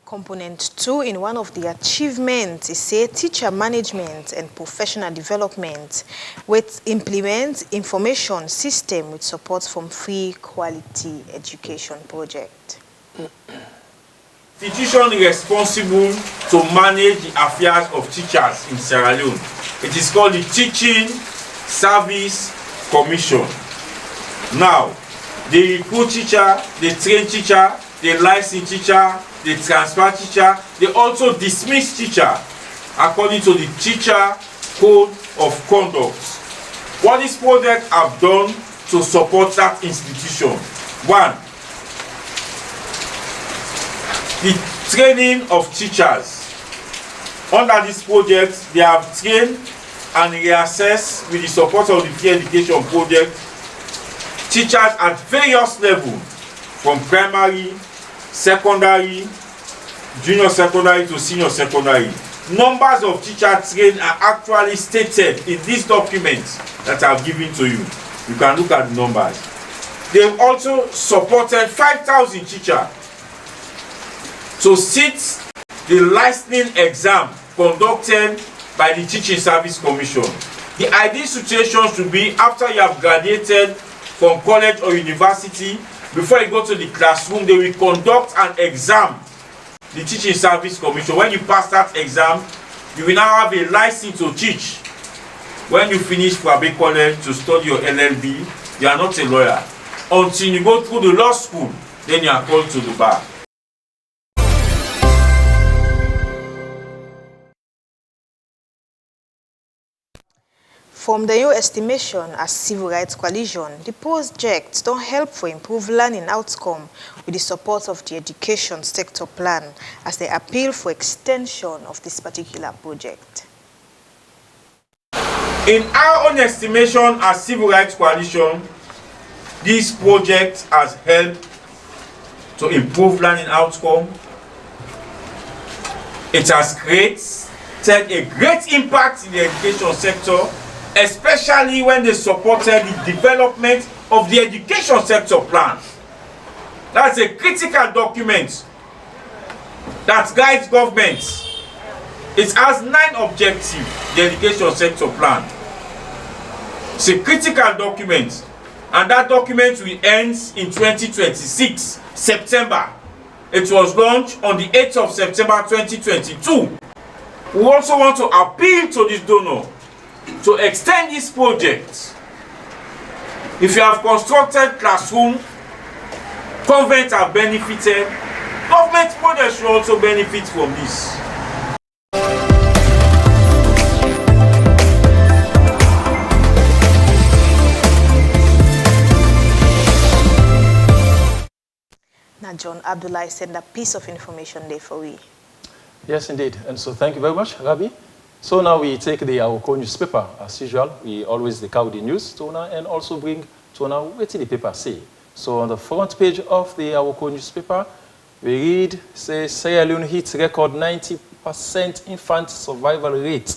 Component 2 in one of the achievements is say teacher management and professional development with implement information system with support from Free Quality Education Project. The institution responsible to manage the affairs of teachers in Sierra Leone. It is called the Teaching Service Commission. Now, they recruit teacher, they train teacher, they license teacher, they transfer teacher, they also dismiss teacher according to the Teacher Code of Conduct. What this project have done to support that institution? One, the training of teachers. Under this project, they have trained and reassessed with the support of the Free Education Project teachers at various levels, from primary, secondary, junior secondary to senior secondary. Numbers of teachers trained are actually stated in these documents that I've given to you. You can look at the numbers. They've also supported 5,000 teachers to sit the licensing exam conducted by the Teaching Service Commission. The ideal situation should be after you have graduated from college or university, before you go to the classroom, they will conduct an exam, the Teaching Service Commission. When you pass that exam, you will now have a license to teach. When you finish Kwabe College to study your LLB, you are not a lawyer. Until you go through the law school, then you are called to the bar. From the new estimation as Civil Rights Coalition, the project don't help for improve learning outcome with the support of the education sector plan as they appeal for extension of this particular project. In our own estimation as Civil Rights Coalition, this project has helped to improve learning outcome. It has created a great impact in the education sector, especially when they supported the development of the education sector plan. That's a critical document that guides governments. It has 9 objectives, the education sector plan. It's a critical document, and that document will end in 2026, September. It was launched on the 8th of September 2022. We also want to appeal to this donor to extend this project. If you have constructed classroom, convents have benefited, government projects should also benefit from this. Now John Abdullahi sent a piece of information there for we. Yes, indeed. And so thank you very much, Rabi. So now we take the Awoko newspaper, as usual. We always carry the news to now and also bring to now what the paper say. So on the front page of the Awoko newspaper, we read, say, Sierra Leone hits record 90% infant survival rate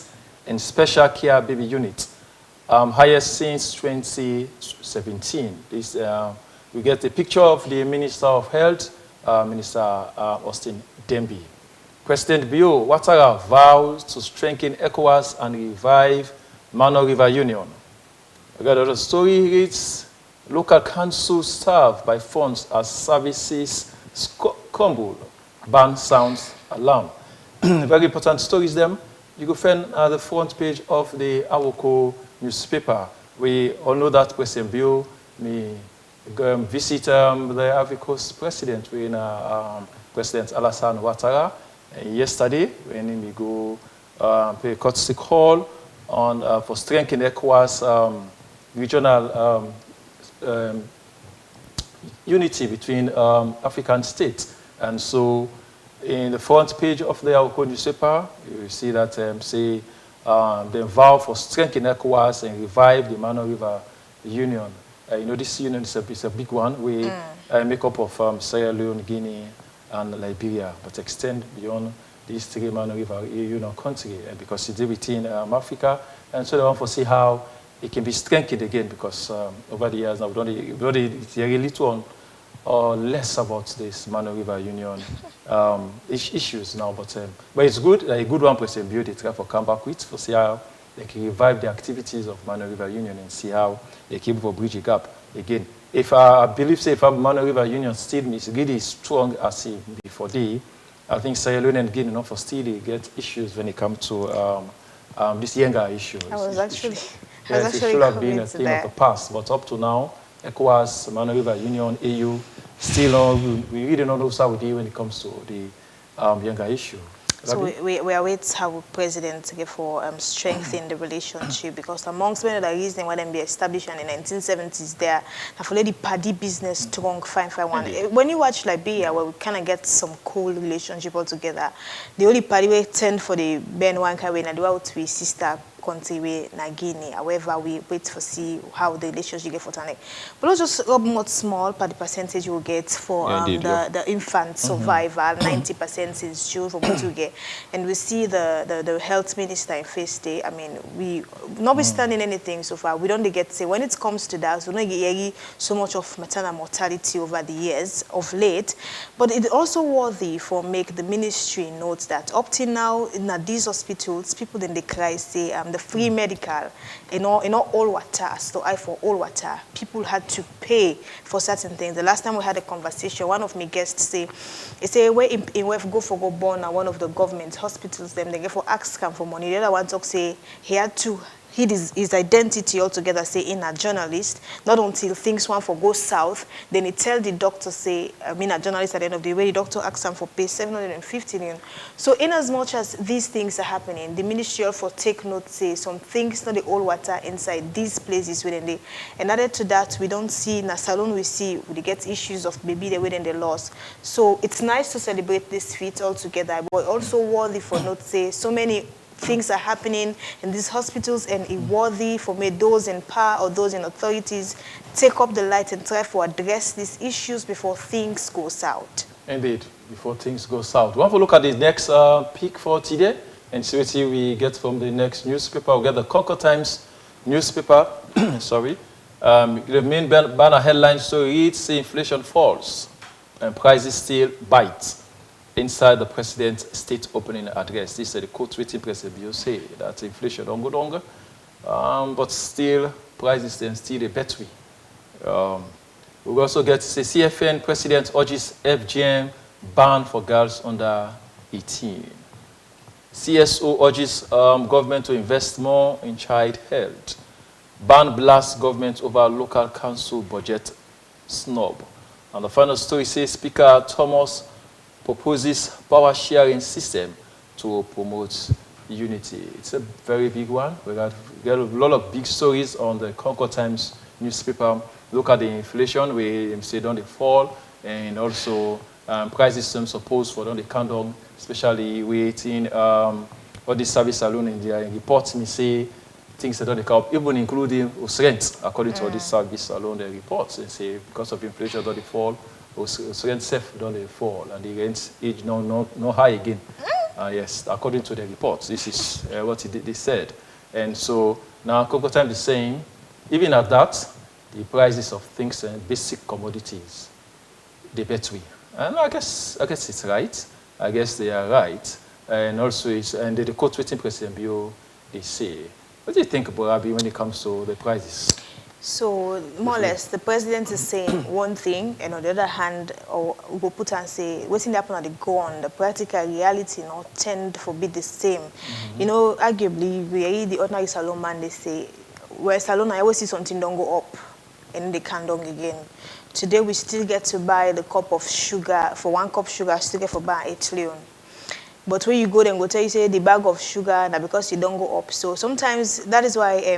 in special care baby unit, highest since 2017. This, we get a picture of the Minister of Health, Minister Austin Dembi. President Bio Ouattara vows to strengthen ECOWAS and revive Mano River Union. The story reads, local council staff by funds as services crumble, ban sounds alarm. Very important stories them. You can find at the front page of the Awoko newspaper. We all know that President Bio may visit the Ivory Coast president, President Alassane Ouattara. Yesterday, when we go pay a courtesy call on for strengthening ECOWAS regional unity between African states. And so, in the front page of the Awoko newspaper, you see that they vow for strengthening ECOWAS and revive the Mano River Union. You know, this union is a big one. We make up of Sierra Leone, Guinea, and Liberia, but extend beyond these 3 Mano River Union country because it's within Africa, and so they want to see how it can be strengthened again because over the years now we've done very little or less about this Mano River Union issues now, but it's good, a good one President Bio they try to come back with to see how they can revive the activities of Mano River Union and see how they can bridge a gap again. If I believe, say, if Mano River Union still is really strong as before I think Sierra Leone and Guinea for still get issues when it comes to this younger issue. It should have been a thing of the past, but up to now, ECOWAS, Mano River Union, AU still, we really don't know how we deal when it comes to the younger issue. So we are waiting how President for strengthen the relationship, because amongst many of the reasons why them be established in the 1970s there, have already party business strong, fine one. When you watch Liberia, where we kind of get some cool relationship altogether, the only party we tend for the Ben Wanka when I do out to sister country we Guinea. However, we wait for see how the relationship get for Tane. But let's just more small per the percentage you get for the infant survival. 90% is due from what you get, and we see the health minister in face day. I mean, we notwithstanding anything so far, we don't get say when it comes to that, we don't get so much of maternal mortality over the years of late. But it's also worthy for make the ministry note that up till now in these hospitals, people then they cry say the free medical, in all water, so I for all water, people had to pay for certain things. The last time we had a conversation, one of my guests say where in go for go born at one of the government hospitals, them they get for ask him for money. The other one talk say he had to hid his identity altogether, say in a journalist, not until things want for go south, then he tell the doctor, say, I mean a journalist at the end of the day, the doctor asks him for pay 750 million. So in as much as these things are happening, the ministry also take note, say some things not the old water inside these places within the, and added to that, we don't see in a salon we see we get issues of maybe they within the loss. So it's nice to celebrate this feat altogether, but also worthy for note, say so many things are happening in these hospitals, and it's worthy for me those in power or those in authorities take up the light and try to address these issues before things go south. Indeed, before things go south. We want to look at the next pick for today and see what we get from the next newspaper. We get the Concord Times newspaper. Sorry. The main banner headline story reads, inflation falls and prices still bite. Inside the president's state opening address, this is the quote written President Bio say that inflation don't go longer, but still prices and still a better way. We also get the CFN president urges FGM ban for girls under 18. CSO urges government to invest more in child health. Ban blasts government over local council budget snub. And the final story says Speaker Thomas proposes power sharing system to promote unity. It's a very big one. We got a lot of big stories on the Concord Times newspaper. Look at the inflation, we say don't they fall, and also prices some supposed for don't they come down, especially waiting all the service alone in their reports me say things that don't they come up, even including rent, according to all this service alone the reports, and say because of inflation don't they fall. Rent safe don't they fall, and the rent age no high again. Yes, according to the reports, this is what they said. And so now Concord Times is saying, even at that, the prices of things and basic commodities, they bet we. And I guess it's right. I guess they are right. And also, and the quote written President Bio, they say, what do you think, Borabi, when it comes to the prices? So, more or less, the president is saying one thing, and on the other hand, or we'll put and say, what's happening at the go on, the practical reality not tend to be the same. You know, arguably, we the ordinary salon man, they say, where salon, I always see something don't go up, and they can't down again. Today, we still get to buy the cup of sugar, for 1 cup sugar, still get for buy 8 leon. But when you go then go tell you say the bag of sugar now because you don't go up. So sometimes that is why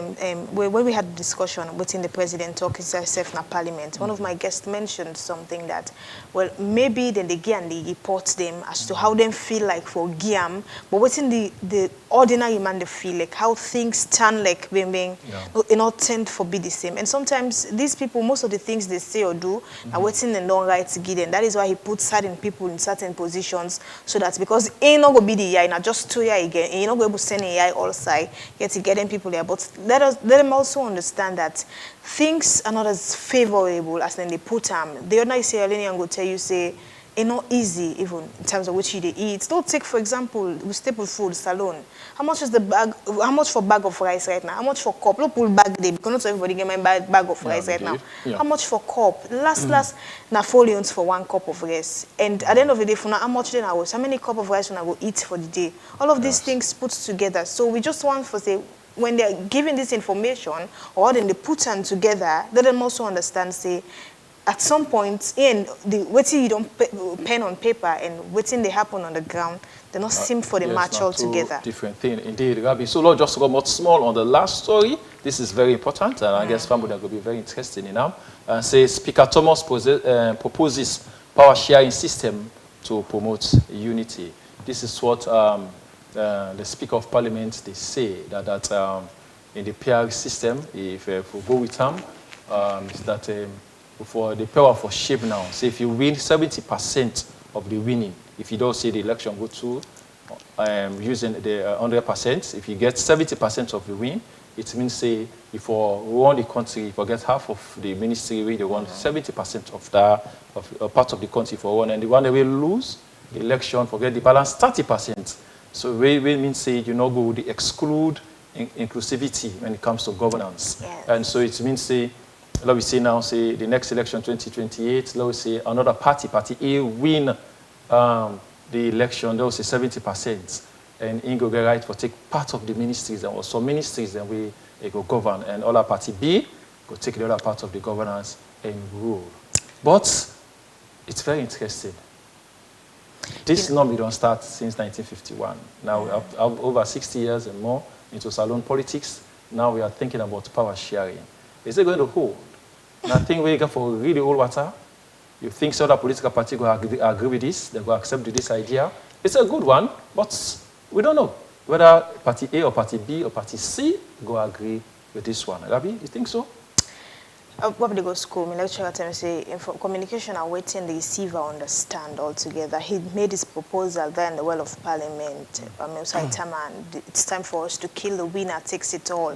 when we had a discussion within the president talking himself in parliament, one of my guests mentioned something that, well, maybe then they get and they report them as to how they feel like for Guiam, but within the ordinary man they feel like how things stand like being you know tend to be the same. And sometimes these people, most of the things they say or do are waiting and don't right to give them. That is why he puts certain people in certain positions so that because not going to be the yai, not just 2 years again, and you're not going to send a yai all side, get to get them people there. But let them also understand that things are not as favorable as then they put them. The other Sierra Leonean will tell you, say, it's not easy even in terms of which you they eat. Don't take, for example, with staple food, salon. How much is the bag, how much for bag of rice right now? How much for cup? Don't pull bag there because not everybody get my bag of rice right now. How much for cup? Last Napoleons for 1 cup of rice. And at the end of the day, for now, how much then I was? How many cup of rice when I go eat for the day? All of these things put together. So we just want to say, when they're giving this information or then they put them together, let them also understand, say, at some point, in the waiting you don't pen on paper and waiting they happen on the ground, they not seem for the match altogether. Different thing, indeed, Gabi. So, Lord, just go much small on the last story. This is very important, and I guess family are going to be very interested in now. And say Speaker Thomas proposes power sharing system to promote unity. This is what the Speaker of Parliament they say that in the PR system, if we go with him, is that for the power for shape now. So if you win 70% of the winning, if you don't see the election go through using the 100%, if you get 70% of the win, it means say if you run the country, if you get half of the ministry, they want 70% of that part of the country for one, and the one that will lose the election, forget the balance 30%. So we means say you know go with the exclude inclusivity when it comes to governance, and so it means say. Let me say now, say the next election 2028, let me say another party A win the election, they'll say 70%. And Ingo get right for take part of the ministries and also ministries then we go govern, and other party B go take the other part of the governance and rule. But it's very interesting. This normally don't start since 1951. Now we have over 60 years and more into salon politics. Now we are thinking about power sharing. Is it going to hold? Nothing we can for really old water. You think so that political party will agree with this, they will accept this idea. It's a good one, but we don't know whether party A or party B or party C will agree with this one. Gabi, you think so? What they go school, my lecturer tell me say communication and waiting the receiver understand altogether. He made his proposal there in the Well of Parliament. It's time for us to kill the winner takes it all.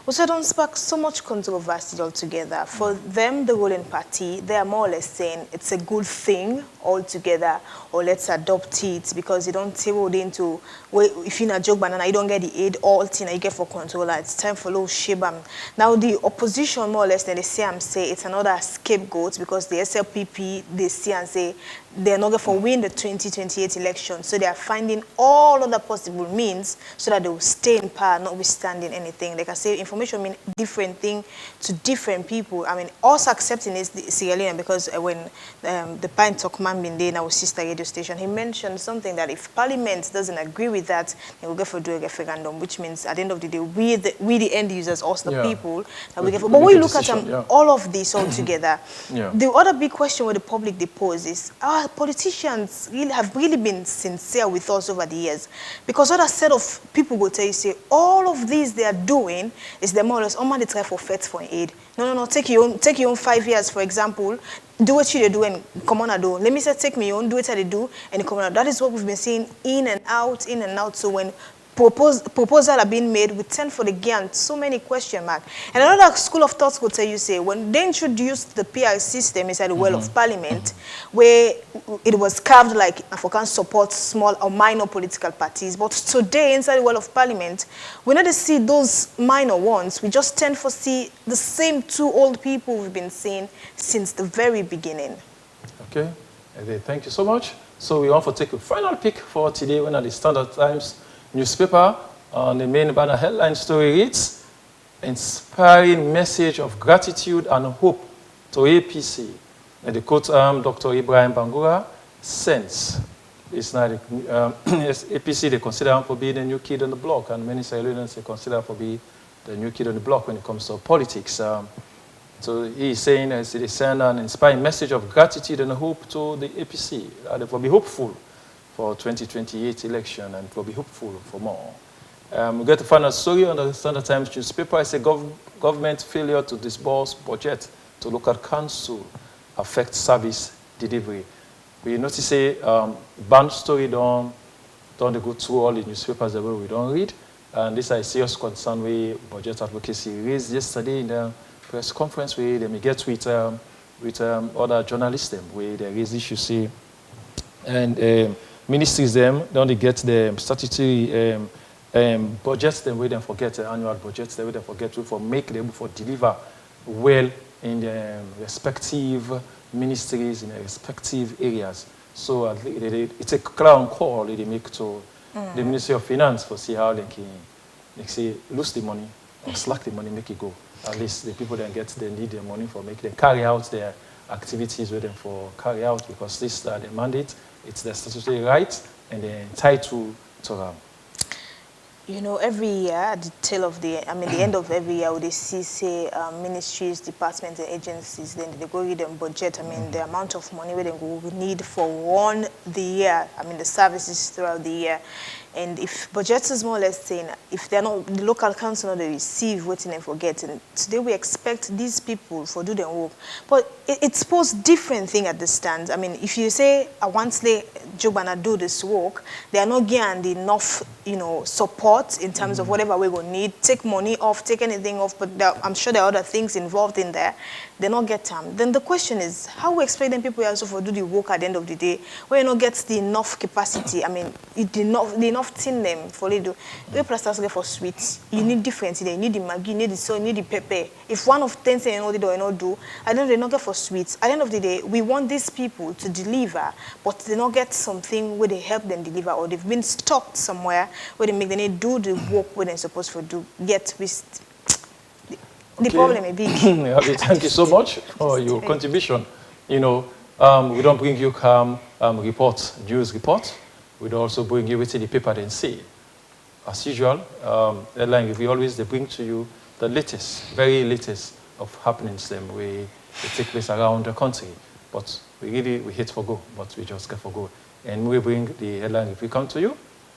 Also don't spark so much controversy altogether. For them, the ruling party, they are more or less saying it's a good thing altogether, or let's adopt it because you don't table into if you're in a joke banana, you don't get the aid all thing you get for controller. It's time for low shibam. Now the opposition more or less then they say it's another scapegoat because the SLPP they see and say they're not going to win the 2028 election, so they are finding all other possible means so that they will stay in power, notwithstanding anything. Like I say, information means different thing to different people. I mean, also accepting is Sierra Leone because when the Pine Talk man been there in our sister radio station, he mentioned something that if Parliament doesn't agree with that, they will go for do a referendum, which means at the end of the day, we the end users, us the people, that we get for. But when you look at all of this all together, the other big question where the public depose is, politicians have really been sincere with us over the years, because other set of people will tell you, say, all of these they are doing is the more or less, they try for faith for aid. No, take your own 5 years, for example, do what you do and come on and do. Let me say, take me own, do what I do and come on. That is what we've been seeing in and out. So when proposals are being made, we tend for the gear and so many question marks. And another school of thoughts will tell you, say, when they introduced the PR system inside the Well of Parliament, where it was carved like African support small or minor political parties, but today inside the Well of Parliament, we not see those minor ones. We just tend to see the same two old people we've been seeing since the very beginning. Okay, thank you so much. So we want to take a final pick for today when at the Standard Times newspaper on the main banner headline story reads, inspiring message of gratitude and hope to APC. And the quote Dr. Ibrahim Bangura sends. It's not APC, they consider him to be the new kid on the block, and many Sierra Leoneans they consider him to be the new kid on the block when it comes to politics. So he's saying they send an inspiring message of gratitude and hope to the APC. They will be hopeful for 2028 election and will be hopeful for more. We get the final story on the Standard Times newspaper. It's a government failure to disburse budget to local council affect service delivery. We notice a band story don't go through all the newspapers the way we don't read. And this is a serious concern we budget advocacy raised yesterday in the press conference where they may get with other journalists where they raise issues, see, and ministries them don't they get the statutory budgets them where they forget annual budgets they forget to for make them for deliver well in the respective ministries in the respective areas. So it's a crown call they make to the Ministry of Finance for see how they can say lose the money or slack the money, make it go. At least the people that need their money for make them carry out their activities with them for carry out, because this the mandate, it's their statutory right and they're entitled to them. You know, every year at the tail of the end of every year, they see ministries, departments, and agencies, then they go read them budget. The amount of money where they go need for the year. The services throughout the year. And if budget is more or less saying, if they're not, the local council not they receive what they forget. And today we expect these people for do their work. But it's posed different thing at the stand. If you say, once they Jobana do this work, they are not getting enough, support in terms of whatever we're going to need. Take money off, take anything off, but I'm sure there are other things involved in there. They not get time. Then the question is, how we expect them people also for do the work at the end of the day, where you not get the enough capacity. The enough thing them for they do. We plus get for sweets. You need different. You need the maggi, you need the soy, you need the pepper. If one of 10 say they do or not do, I don't they not get for sweets. At the end of the day, we want these people to deliver, but they not get something where they help them deliver, or they've been stopped somewhere where they make them do the work where they're supposed to do. Yet the problem is big. Thank you so much for your contribution. We don't bring you news report. We also bring you within the paper and say. As usual, Headline we always bring to you the latest, very latest of happenings they take place around the country. But we hit for go, but we just get for go. And we bring the Headline if we come to you.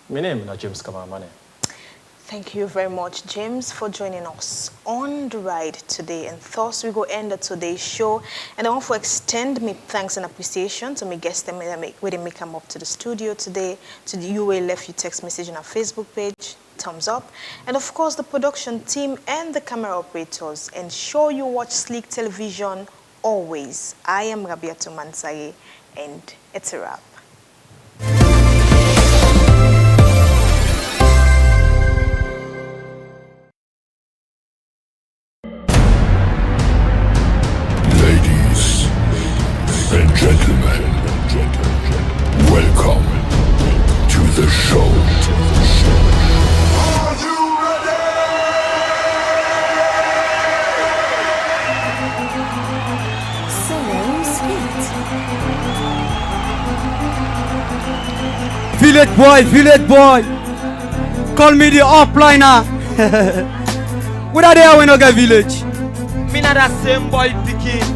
My name is James Kamamane. Thank you very much, James, for joining us on the ride today. And thus, we go end today's show. And I want to extend my thanks and appreciation to my guests where they make come up to the studio today, to the UA left you text message on our Facebook page, thumbs up. And of course, the production team and the camera operators. Ensure you watch Sleek Television always. I am Rabiatu Mansaye, and it's a wrap. And gentlemen, welcome to the show. Are you ready? Village boy, call me the upliner. What are they when I get village? Me not that same boy picking.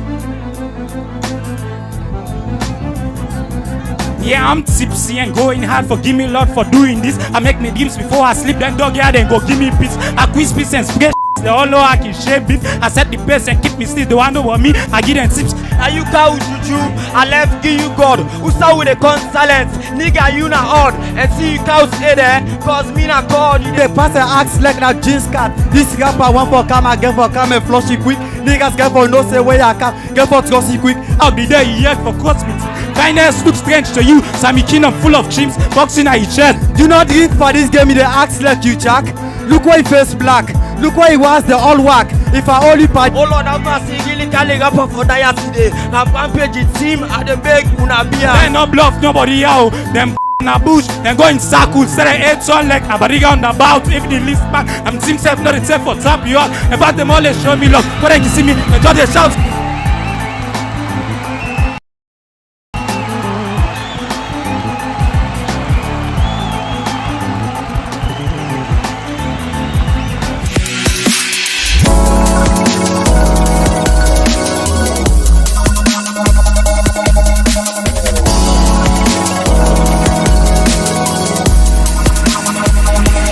Yeah, I'm tipsy and going hard. Forgive me, Lord, for doing this. I make my dreams before I sleep. Then dog here, then go give me peace. I quiz peace and spray. They all know I can shape it. I set the pace and keep me still. The one over me, I give them tips. Are you cow juju? I left give you God. Who start with a silence? Nigga, you not odd. And see you cows there, cause me not God. They pass and ask like that jeans card. This rapper one for come, I get for come and flush it quick. Niggas get for no say where I can. Get for trust it quick. I'll be there yet for CrossFit. Kindness looks strange to you. Sammy Kingdom full of chimps, boxing at his chest. Do not drink for this game, they ask like you, Jack. Look why he face black. Look why he was the all whack. If I only part. Oh Lord, I'm not seeing really calling up for diet today. Now Rampage team at the big Unabia. They no bluff nobody out. Them na bush, then go in circles. Say they 8 son like Abariga on the bout. If they list back, I'm team self not itself for tap you out. In fact, them always show me love. When they see me, they just shout.